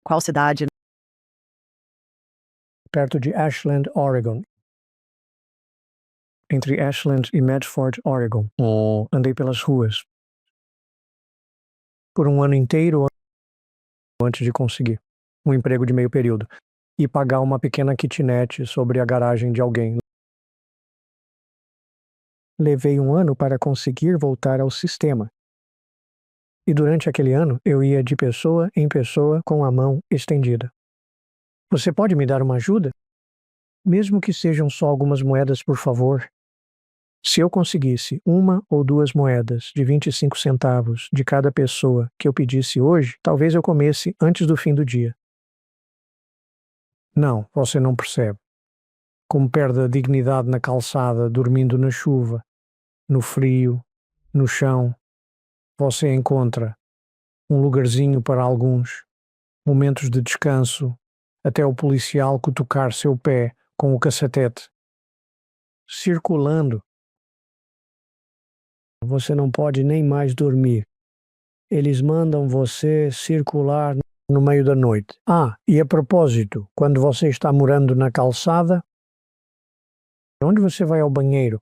Qual cidade? perto de Ashland, Oregon. Entre Ashland e Medford, Oregon. Andei pelas ruas. por um ano inteiro antes de conseguir um emprego de meio período e pagar uma pequena kitnet sobre a garagem de alguém. Levei um ano para conseguir voltar ao sistema. E durante aquele ano, eu ia de pessoa em pessoa com a mão estendida. Você pode me dar uma ajuda? Mesmo que sejam só algumas moedas, por favor. Se eu conseguisse 1 ou 2 moedas de 25 centavos de cada pessoa que eu pedisse hoje, talvez eu comesse antes do fim do dia. Não, você não percebe. Como perde a dignidade na calçada, dormindo na chuva, no frio, no chão. Você encontra um lugarzinho para alguns, momentos de descanso, até o policial cutucar seu pé com o cacetete. Circulando. Você não pode nem mais dormir. Eles mandam você circular no meio da noite. Ah, e a propósito, quando você está morando na calçada, onde você vai ao banheiro?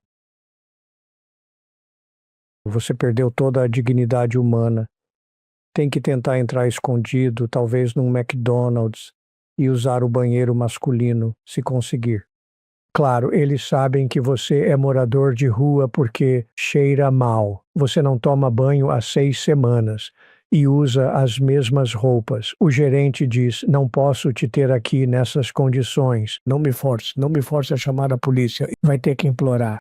Você perdeu toda a dignidade humana. Tem que tentar entrar escondido, talvez num McDonald's, e usar o banheiro masculino, se conseguir. Claro, eles sabem que você é morador de rua porque cheira mal. Você não toma banho há 6 semanas e usa as mesmas roupas. O gerente diz: não posso te ter aqui nessas condições. Não me force a chamar a polícia. Vai ter que implorar.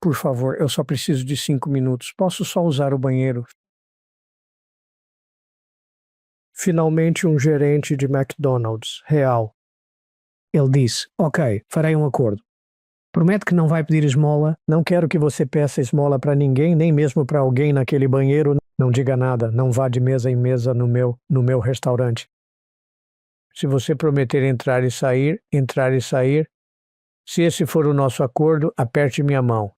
Por favor, eu só preciso de 5 minutos. Posso só usar o banheiro? Finalmente, um gerente de McDonald's, real. Ele disse: ok, farei um acordo. Promete que não vai pedir esmola. Não quero que você peça esmola para ninguém, nem mesmo para alguém naquele banheiro. Não diga nada, não vá de mesa em mesa no meu restaurante. Se você prometer entrar e sair, se esse for o nosso acordo, aperte minha mão.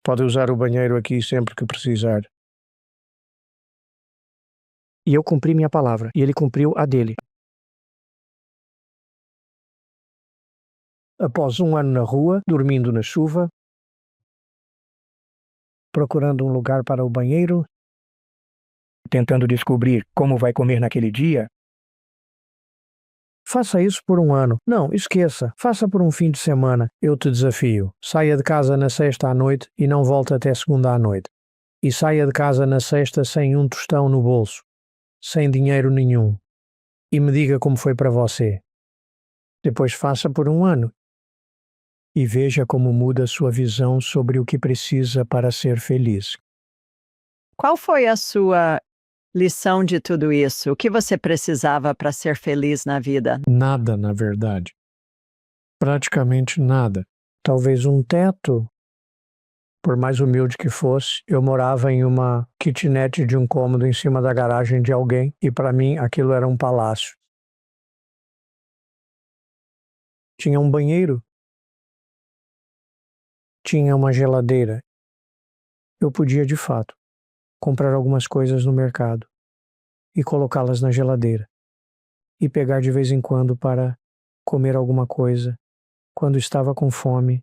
Pode usar o banheiro aqui sempre que precisar. E eu cumpri minha palavra, e ele cumpriu a dele. Após um ano na rua, dormindo na chuva, procurando um lugar para o banheiro, tentando descobrir como vai comer naquele dia. Faça isso por um ano. Não, esqueça. Faça por um fim de semana. Eu te desafio. Saia de casa na sexta à noite e não volte até segunda à noite. E saia de casa na sexta sem um tostão no bolso, sem dinheiro nenhum. E me diga como foi para você. Depois faça por um ano. E veja como muda sua visão sobre o que precisa para ser feliz. Qual foi a sua lição de tudo isso? O que você precisava para ser feliz na vida? Nada, na verdade. Praticamente nada. Talvez um teto. Por mais humilde que fosse, eu morava em uma kitnet de um cômodo em cima da garagem de alguém e para mim aquilo era um palácio. Tinha um banheiro. Tinha uma geladeira. Eu podia, de fato, comprar algumas coisas no mercado e colocá-las na geladeira e pegar de vez em quando para comer alguma coisa quando estava com fome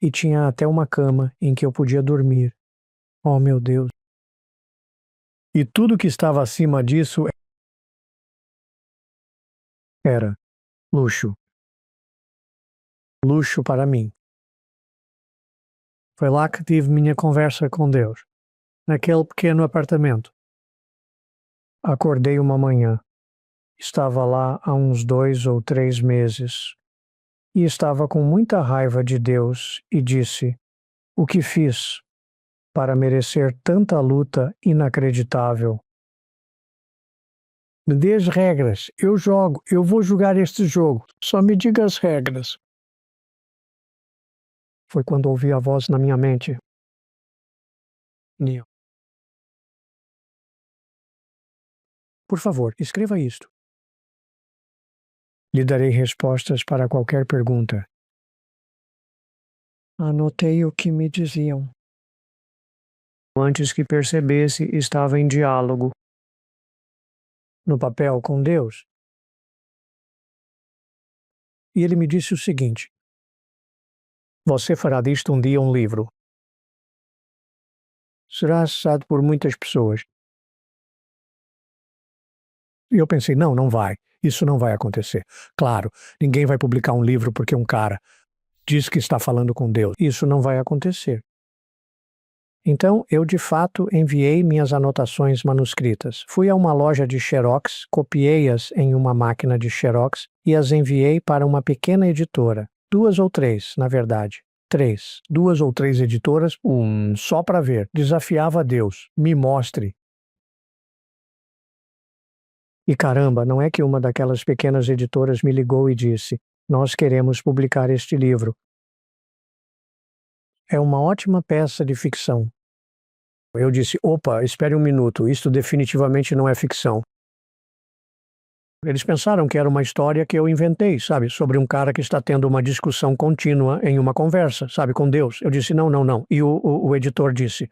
e tinha até uma cama em que eu podia dormir. Oh, meu Deus! E tudo que estava acima disso era luxo. Luxo para mim. Foi lá que tive minha conversa com Deus, naquele pequeno apartamento. Acordei uma manhã. Estava lá há uns 2 ou 3 meses e estava com muita raiva de Deus e disse: o que fiz para merecer tanta luta inacreditável? Me dê as regras, eu vou jogar este jogo, só me diga as regras. Foi quando ouvi a voz na minha mente. Neil. Por favor, escreva isto. Lhe darei respostas para qualquer pergunta. Anotei o que me diziam. Antes que percebesse, estava em diálogo. No papel com Deus. E ele me disse o seguinte: você fará disto um dia um livro. será acessado por muitas pessoas. E eu pensei, não vai. Isso não vai acontecer. Claro, ninguém vai publicar um livro porque um cara diz que está falando com Deus. Isso não vai acontecer. Então, eu de fato enviei minhas anotações manuscritas. Fui a uma loja de xerox, copiei-as em uma máquina de xerox e as enviei para uma pequena editora. 2 ou 3, na verdade. 3. 2 ou 3 editoras, só para ver. Desafiava a Deus. Me mostre. E caramba, não é que uma daquelas pequenas editoras me ligou e disse: nós queremos publicar este livro. É uma ótima peça de ficção. Eu disse, opa, espere um minuto, isto definitivamente não é ficção. Eles pensaram que era uma história que eu inventei, sabe, sobre um cara que está tendo uma discussão contínua em uma conversa, sabe, com Deus. Eu disse, não. E o editor disse,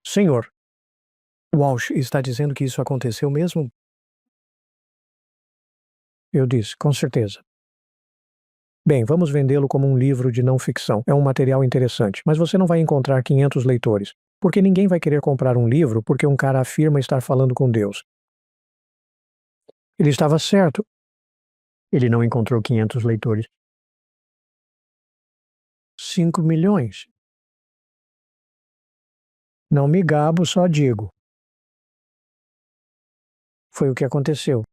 senhor, Walsh está dizendo que isso aconteceu mesmo? Eu disse, com certeza. Bem, vamos vendê-lo como um livro de não ficção. É um material interessante, mas você não vai encontrar 500 leitores, porque ninguém vai querer comprar um livro porque um cara afirma estar falando com Deus. Ele estava certo. Ele não encontrou 500 leitores. 5 milhões. Não me gabo, só digo. Foi o que aconteceu.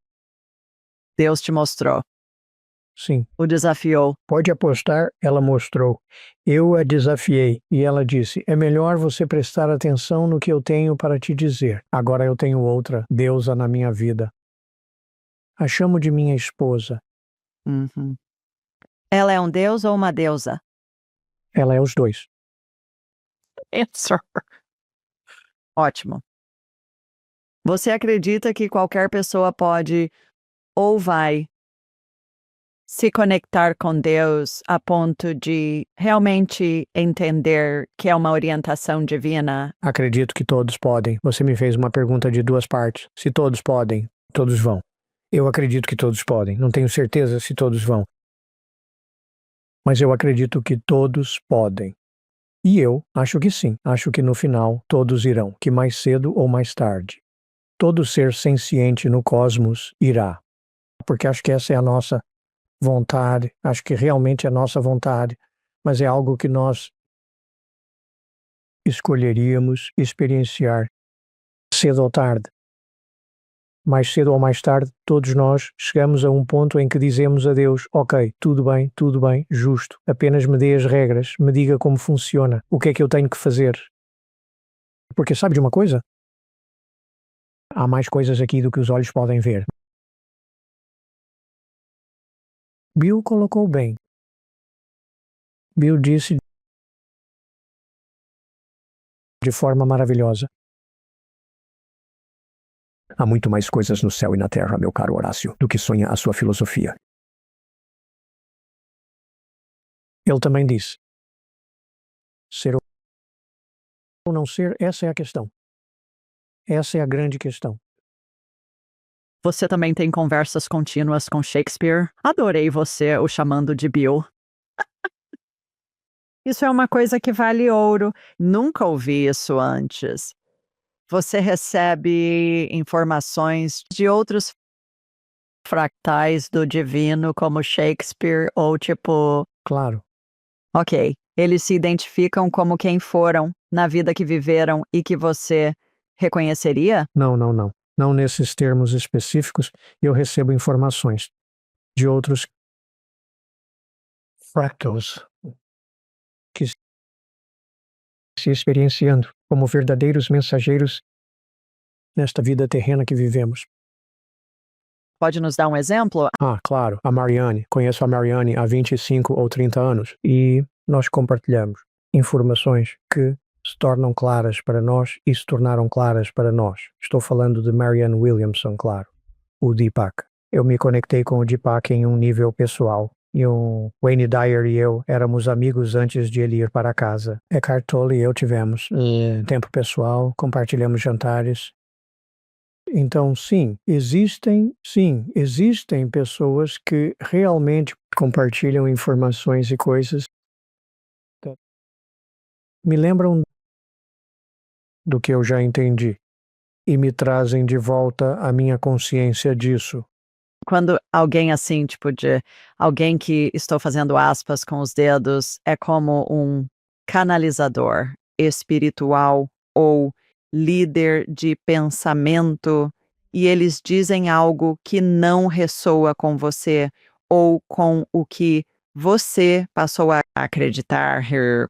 Deus te mostrou, Sim. o desafiou. Pode apostar, ela mostrou. Eu a desafiei e ela disse: é melhor você prestar atenção no que eu tenho para te dizer. Agora eu tenho outra deusa na minha vida. A chamo de minha esposa. Uhum. Ela é um deus ou uma deusa? Ela é os dois. Answer. Ótimo. Você acredita que qualquer pessoa pode ou vai se conectar com Deus a ponto de realmente entender que é uma orientação divina? Acredito que todos podem. Você me fez uma pergunta de 2 partes. Se todos podem, todos vão. Eu acredito que todos podem. Não tenho certeza se todos vão. Mas eu acredito que todos podem. E eu acho que sim. Acho que no final todos irão, que mais cedo ou mais tarde. Todo ser senciente no cosmos irá. Porque acho que essa é a nossa vontade, acho que realmente é a nossa vontade, mas é algo que nós escolheríamos experienciar cedo ou tarde. Mais cedo ou mais tarde, todos nós chegamos a um ponto em que dizemos a Deus: ok, tudo bem, justo, apenas me dê as regras, me diga como funciona, o que é que eu tenho que fazer. Porque sabe de uma coisa? Há mais coisas aqui do que os olhos podem ver. Bill colocou bem. Bill disse de forma maravilhosa. Há muito mais coisas no céu e na terra, meu caro Horácio, do que sonha a sua filosofia. Ele também disse: ser ou não ser, essa é a questão. Essa é a grande questão. Você também tem conversas contínuas com Shakespeare? Adorei você o chamando de Bill. Isso é uma coisa que vale ouro. Nunca ouvi isso antes. Você recebe informações de outros fractais do divino, como Shakespeare, ou tipo, Claro, ok, eles se identificam como quem foram na vida que viveram e que você reconheceria? não. Não nesses termos específicos, eu recebo informações de outros fractals que se experienciando como verdadeiros mensageiros nesta vida terrena que vivemos. Pode nos dar um exemplo? Ah, claro, a Marianne. Conheço a Marianne há 25 ou 30 anos e nós compartilhamos informações que se tornam claras para nós e se tornaram claras para nós. Estou falando de Marianne Williamson, claro. O Deepak. Eu me conectei com o Deepak em um nível pessoal. E o Wayne Dyer e eu éramos amigos antes de ele ir para casa. Eckhart Tolle e eu tivemos tempo pessoal, compartilhamos jantares. Então, sim, existem pessoas que realmente compartilham informações e coisas que me lembram do que eu já entendi e me trazem de volta a minha consciência disso. Quando alguém assim, tipo de alguém que estou fazendo aspas com os dedos, é como um canalizador espiritual ou líder de pensamento, e eles dizem algo que não ressoa com você ou com o que você passou a acreditar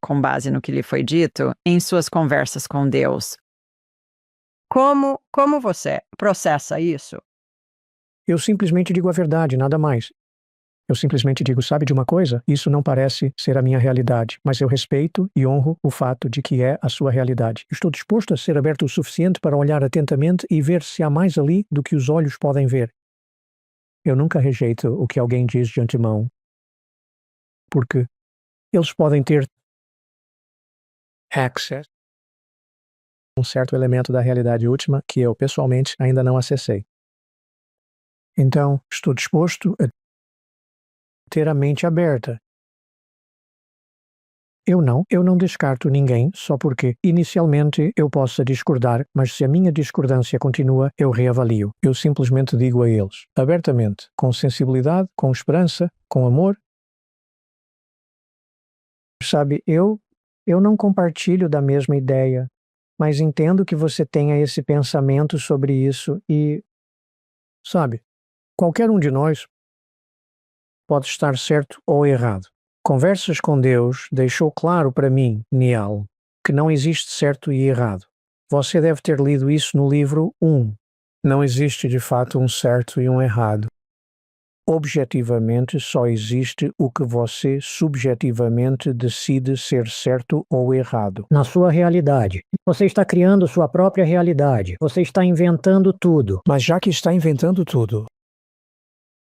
com base no que lhe foi dito em suas conversas com Deus. Como você processa isso? Eu simplesmente digo a verdade, nada mais. Eu simplesmente digo, sabe de uma coisa? Isso não parece ser a minha realidade, mas eu respeito e honro o fato de que é a sua realidade. Estou disposto a ser aberto o suficiente para olhar atentamente e ver se há mais ali do que os olhos podem ver. Eu nunca rejeito o que alguém diz de antemão, porque eles podem ter access a um certo elemento da realidade última que eu, pessoalmente, ainda não acessei. Então, estou disposto a ter a mente aberta. Eu não descarto ninguém só porque, inicialmente, eu possa discordar, mas se a minha discordância continua, eu reavalio. Eu simplesmente digo a eles, abertamente, com sensibilidade, com esperança, com amor. Sabe, eu não compartilho da mesma ideia, mas entendo que você tenha esse pensamento sobre isso e, sabe, qualquer um de nós pode estar certo ou errado. Conversas com Deus deixou claro para mim, Niall, que não existe certo e errado. Você deve ter lido isso no livro 1. Não existe de fato um certo e um errado. Objetivamente, só existe o que você subjetivamente decide ser certo ou errado. Na sua realidade. Você está criando sua própria realidade. Você está inventando tudo. Mas já que está inventando tudo,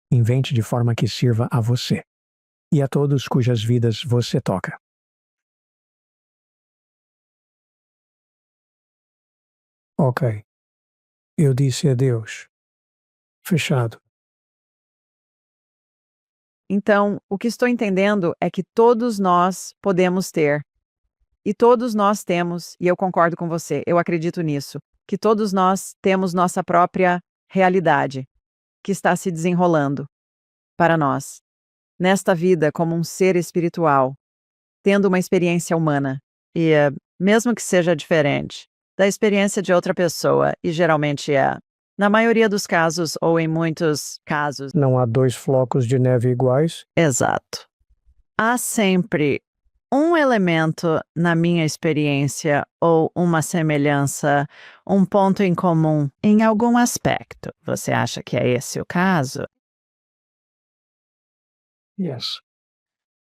invente de forma que sirva a você e a todos cujas vidas você toca. Ok. Eu disse adeus. Fechado. Então, o que estou entendendo é que todos nós podemos ter, e todos nós temos, e eu concordo com você, eu acredito nisso, que todos nós temos nossa própria realidade, que está se desenrolando para nós, nesta vida como um ser espiritual, tendo uma experiência humana, e mesmo que seja diferente da experiência de outra pessoa, e geralmente é, na maioria dos casos, ou em muitos casos. Não há dois flocos de neve iguais? Exato. Há sempre um elemento na minha experiência ou uma semelhança, um ponto em comum em algum aspecto. Você acha que é esse o caso? Yes.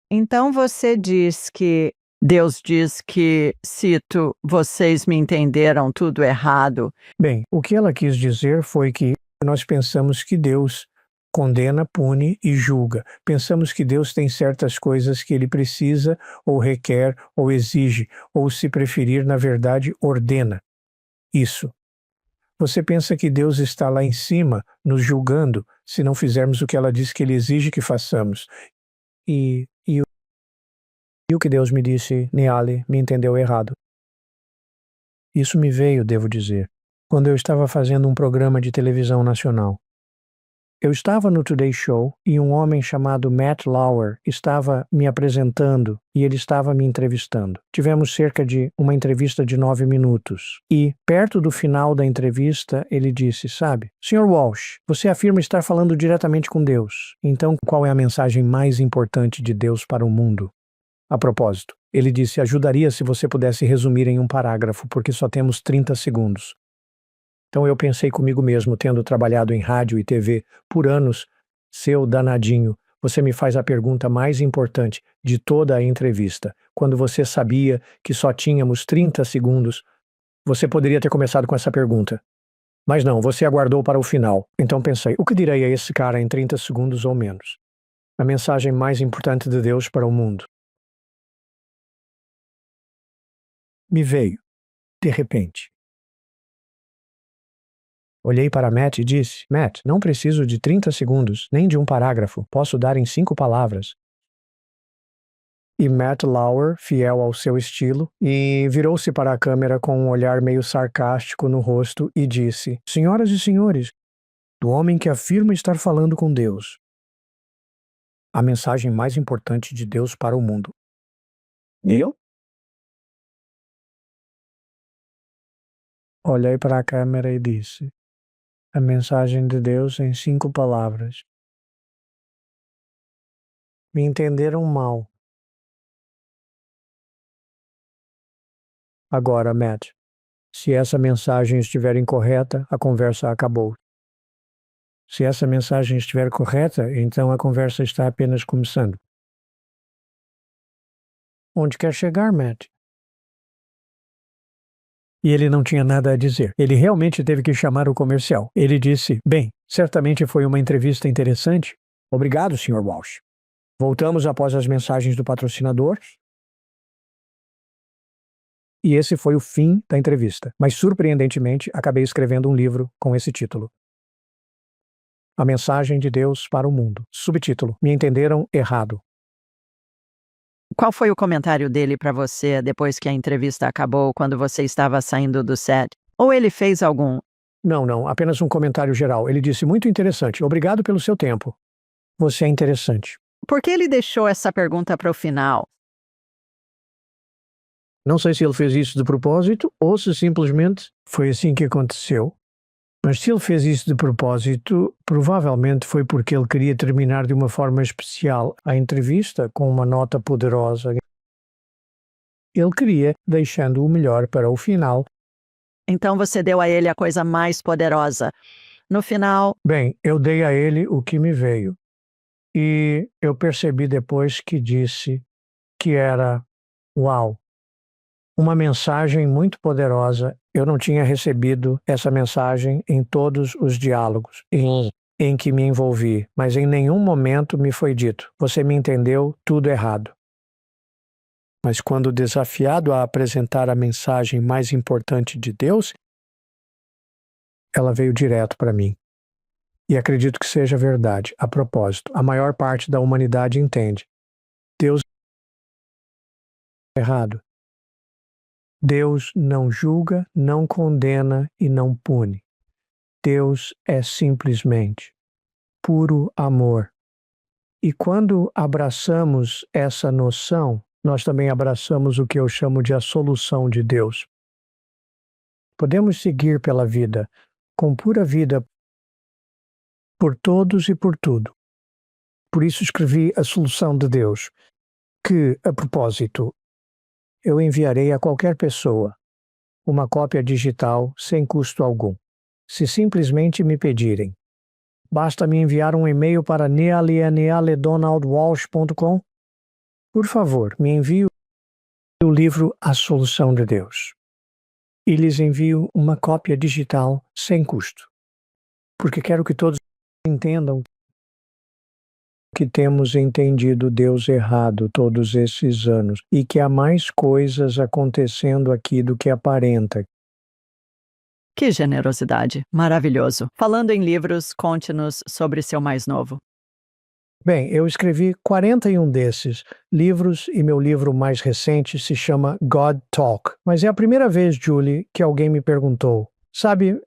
Então você diz que Deus diz que, cito, vocês me entenderam tudo errado. Bem, o que ela quis dizer foi que nós pensamos que Deus condena, pune e julga. Pensamos que Deus tem certas coisas que ele precisa, ou requer, ou exige, ou, se preferir, na verdade, ordena. Isso. Você pensa que Deus está lá em cima, nos julgando, se não fizermos o que ela diz que ele exige que façamos. E o que Deus me disse, Niall, me entendeu errado. Isso me veio, devo dizer, quando eu estava fazendo um programa de televisão nacional. Eu estava no Today Show e um homem chamado Matt Lauer estava me apresentando e ele estava me entrevistando. Tivemos cerca de uma entrevista de 9 minutos. E, perto do final da entrevista, ele disse, sabe, Sr. Walsh, você afirma estar falando diretamente com Deus. Então, qual é a mensagem mais importante de Deus para o mundo? A propósito, ele disse, ajudaria se você pudesse resumir em um parágrafo, porque só temos 30 segundos. Então eu pensei comigo mesmo, tendo trabalhado em rádio e TV por anos, seu danadinho, você me faz a pergunta mais importante de toda a entrevista. Quando você sabia que só tínhamos 30 segundos, você poderia ter começado com essa pergunta. Mas não, você aguardou para o final. Então pensei, o que direi a esse cara em 30 segundos ou menos? A mensagem mais importante de Deus para o mundo. Me veio, de repente. Olhei para Matt e disse, Matt, não preciso de 30 segundos, nem de um parágrafo, posso dar em 5 palavras. E Matt Lauer, fiel ao seu estilo, e virou-se para a câmera com um olhar meio sarcástico no rosto e disse: Senhoras e senhores, do homem que afirma estar falando com Deus. A mensagem mais importante de Deus para o mundo. Eu? Olhei para a câmera e disse: a mensagem de Deus em 5 palavras. Me entenderam mal. Agora, Matt, se essa mensagem estiver incorreta, a conversa acabou. Se essa mensagem estiver correta, então a conversa está apenas começando. Onde quer chegar, Matt? E ele não tinha nada a dizer. Ele realmente teve que chamar o comercial. Ele disse: bem, certamente foi uma entrevista interessante. Obrigado, Sr. Walsh. Voltamos após as mensagens do patrocinador. E esse foi o fim da entrevista. Mas, surpreendentemente, acabei escrevendo um livro com esse título. A mensagem de Deus para o mundo. Subtítulo: Me entenderam errado. Qual foi o comentário dele para você depois que a entrevista acabou, quando você estava saindo do set? Ou ele fez algum? Não, apenas um comentário geral. Ele disse: muito interessante. Obrigado pelo seu tempo. Você é interessante. Por que ele deixou essa pergunta para o final? Não sei se ele fez isso de propósito ou se simplesmente foi assim que aconteceu. Mas se ele fez isso de propósito, provavelmente foi porque ele queria terminar de uma forma especial a entrevista com uma nota poderosa. Ele queria, deixando o melhor para o final. Então você deu a ele a coisa mais poderosa. No final, Bem, eu dei a ele o que me veio. E eu percebi depois que disse que era, uau, uma mensagem muito poderosa. Eu não tinha recebido essa mensagem em todos os diálogos em que me envolvi, mas em nenhum momento me foi dito: você me entendeu tudo errado. Mas quando desafiado a apresentar a mensagem mais importante de Deus, ela veio direto para mim. E acredito que seja verdade. A propósito, a maior parte da humanidade entende: Deus é errado. Deus não julga, não condena e não pune. Deus é simplesmente puro amor. E quando abraçamos essa noção, nós também abraçamos o que eu chamo de a solução de Deus. Podemos seguir pela vida, com pura vida, por todos e por tudo. Por isso escrevi a solução de Deus, que, a propósito, eu enviarei a qualquer pessoa uma cópia digital sem custo algum, se simplesmente me pedirem. Basta me enviar um e-mail para nealenealedonaldwalsh.com. Por favor, me envie o livro A Solução de Deus. E lhes envio uma cópia digital sem custo, porque quero que todos entendam que temos entendido Deus errado todos esses anos e que há mais coisas acontecendo aqui do que aparenta. que generosidade. Maravilhoso. Falando em livros, conte-nos sobre seu mais novo. Bem, eu escrevi 41 desses livros e meu livro mais recente se chama God Talk. Mas é a primeira vez, Julie, que alguém me perguntou. Sabe,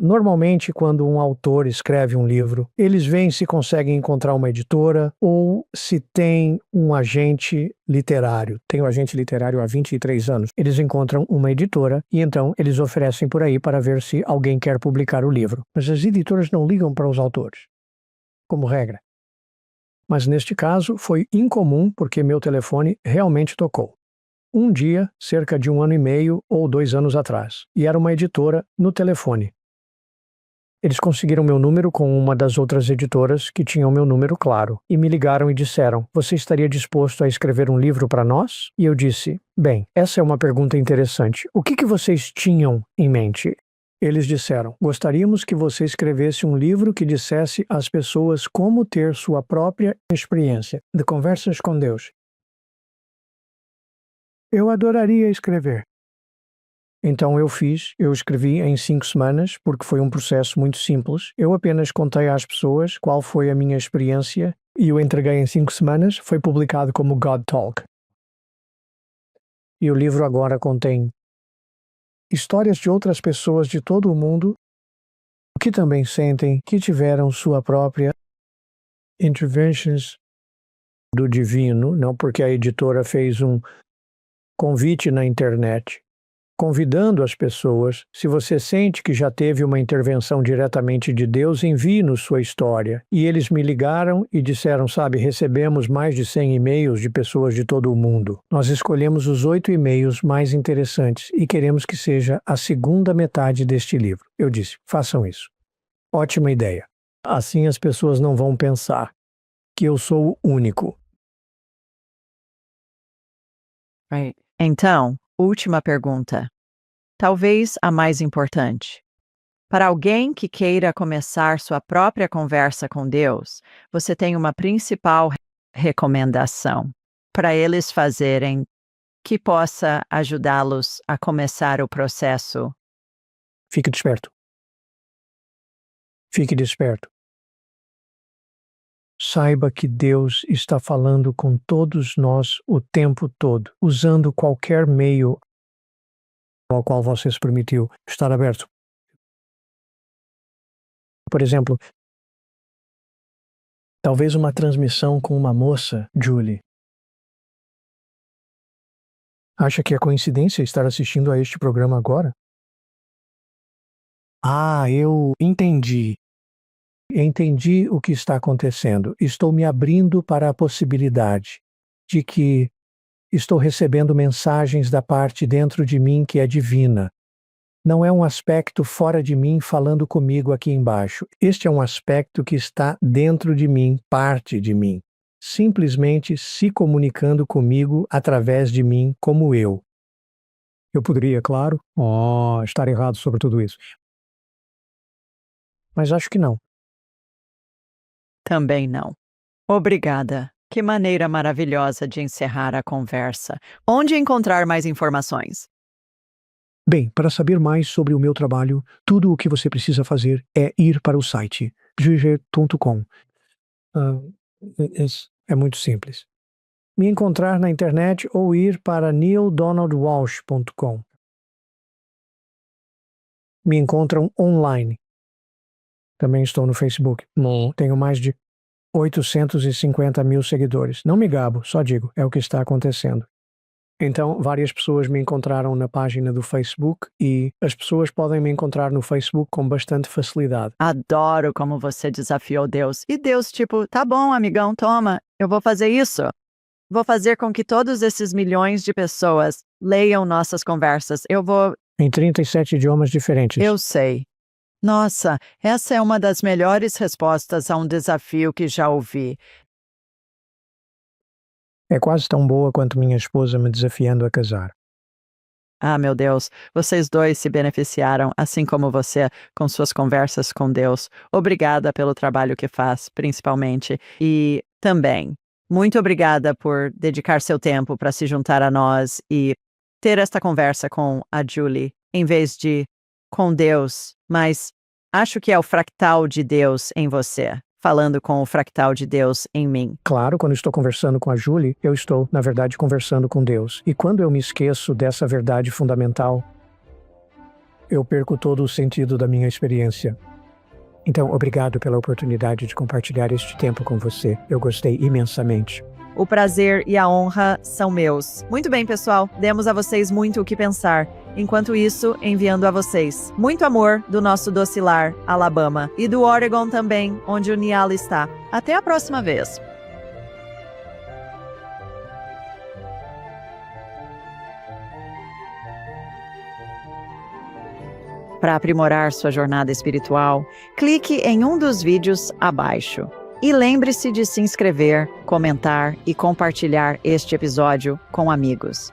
normalmente quando um autor escreve um livro, eles veem se conseguem encontrar uma editora ou se tem um agente literário. Tenho agente literário há 23 anos. Eles encontram uma editora e então eles oferecem por aí para ver se alguém quer publicar o livro. Mas as editoras não ligam para os autores, como regra. Mas neste caso foi incomum porque meu telefone realmente tocou. Um dia, cerca de 1 ano e meio ou 2 anos atrás, e era uma editora no telefone. Eles conseguiram meu número com uma das outras editoras que tinham meu número claro, e me ligaram e disseram: você estaria disposto a escrever um livro para nós? E eu disse: bem, essa é uma pergunta interessante. O que vocês tinham em mente? Eles disseram: gostaríamos que você escrevesse um livro que dissesse às pessoas como ter sua própria experiência de conversas com Deus. Eu adoraria escrever. Então eu escrevi em 5 semanas, porque foi um processo muito simples. Eu apenas contei às pessoas qual foi a minha experiência e o entreguei em 5 semanas. Foi publicado como God Talk. E o livro agora contém histórias de outras pessoas de todo o mundo que também sentem que tiveram sua própria interventions do divino, não porque a editora fez um convite na internet, convidando as pessoas, se você sente que já teve uma intervenção diretamente de Deus, envie-nos sua história. E eles me ligaram e disseram, sabe, recebemos mais de 100 e-mails de pessoas de todo o mundo. Nós escolhemos os 8 e-mails mais interessantes e queremos que seja a segunda metade deste livro. Eu disse, façam isso. Ótima ideia. Assim as pessoas não vão pensar que eu sou o único. Então, última pergunta. Talvez a mais importante. Para alguém que queira começar sua própria conversa com Deus, você tem uma principal recomendação para eles fazerem que possa ajudá-los a começar o processo? Fique desperto. Fique desperto. Saiba que Deus está falando com todos nós o tempo todo, usando qualquer meio ao qual você se permitiu estar aberto. Por exemplo, talvez uma transmissão com uma moça, Julie. Acha que é coincidência estar assistindo a este programa agora? Ah, eu entendi. Entendi o que está acontecendo. Estou me abrindo para a possibilidade de que estou recebendo mensagens da parte dentro de mim que é divina. Não é um aspecto fora de mim falando comigo aqui embaixo. Este é um aspecto que está dentro de mim, parte de mim, simplesmente se comunicando comigo através de mim como eu. Eu poderia, claro, estar errado sobre tudo isso. Mas acho que não. Também não. Obrigada. Que maneira maravilhosa de encerrar a conversa. Onde encontrar mais informações? Bem, para saber mais sobre o meu trabalho, tudo o que você precisa fazer é ir para o site juger.com. É muito simples. Me encontrar na internet ou ir para neildonaldwalsh.com. Me encontram online. Também estou no Facebook. Tenho mais de 850 mil seguidores. Não me gabo, só digo, é o que está acontecendo. Então, várias pessoas me encontraram na página do Facebook e as pessoas podem me encontrar no Facebook com bastante facilidade. Adoro como você desafiou Deus. E Deus, tipo, tá bom, amigão, toma, eu vou fazer isso. Vou fazer com que todos esses milhões de pessoas leiam nossas conversas. Em 37 idiomas diferentes. Eu sei. Nossa, essa é uma das melhores respostas a um desafio que já ouvi. É quase tão boa quanto minha esposa me desafiando a casar. Ah, meu Deus, vocês dois se beneficiaram, assim como você, com suas conversas com Deus. Obrigada pelo trabalho que faz, principalmente. E também, muito obrigada por dedicar seu tempo para se juntar a nós e ter esta conversa com a Julie, em vez de com Deus, mas acho que é o fractal de Deus em você, falando com o fractal de Deus em mim. Claro, quando estou conversando com a Julie, eu estou, na verdade, conversando com Deus. E quando eu me esqueço dessa verdade fundamental, eu perco todo o sentido da minha experiência. Então, obrigado pela oportunidade de compartilhar este tempo com você. Eu gostei imensamente. O prazer e a honra são meus. Muito bem, pessoal. Demos a vocês muito o que pensar. Enquanto isso, enviando a vocês muito amor do nosso docilar, Alabama, e do Oregon também, onde o Niala está. Até a próxima vez. Para aprimorar sua jornada espiritual, clique em um dos vídeos abaixo. E lembre-se de se inscrever, comentar e compartilhar este episódio com amigos.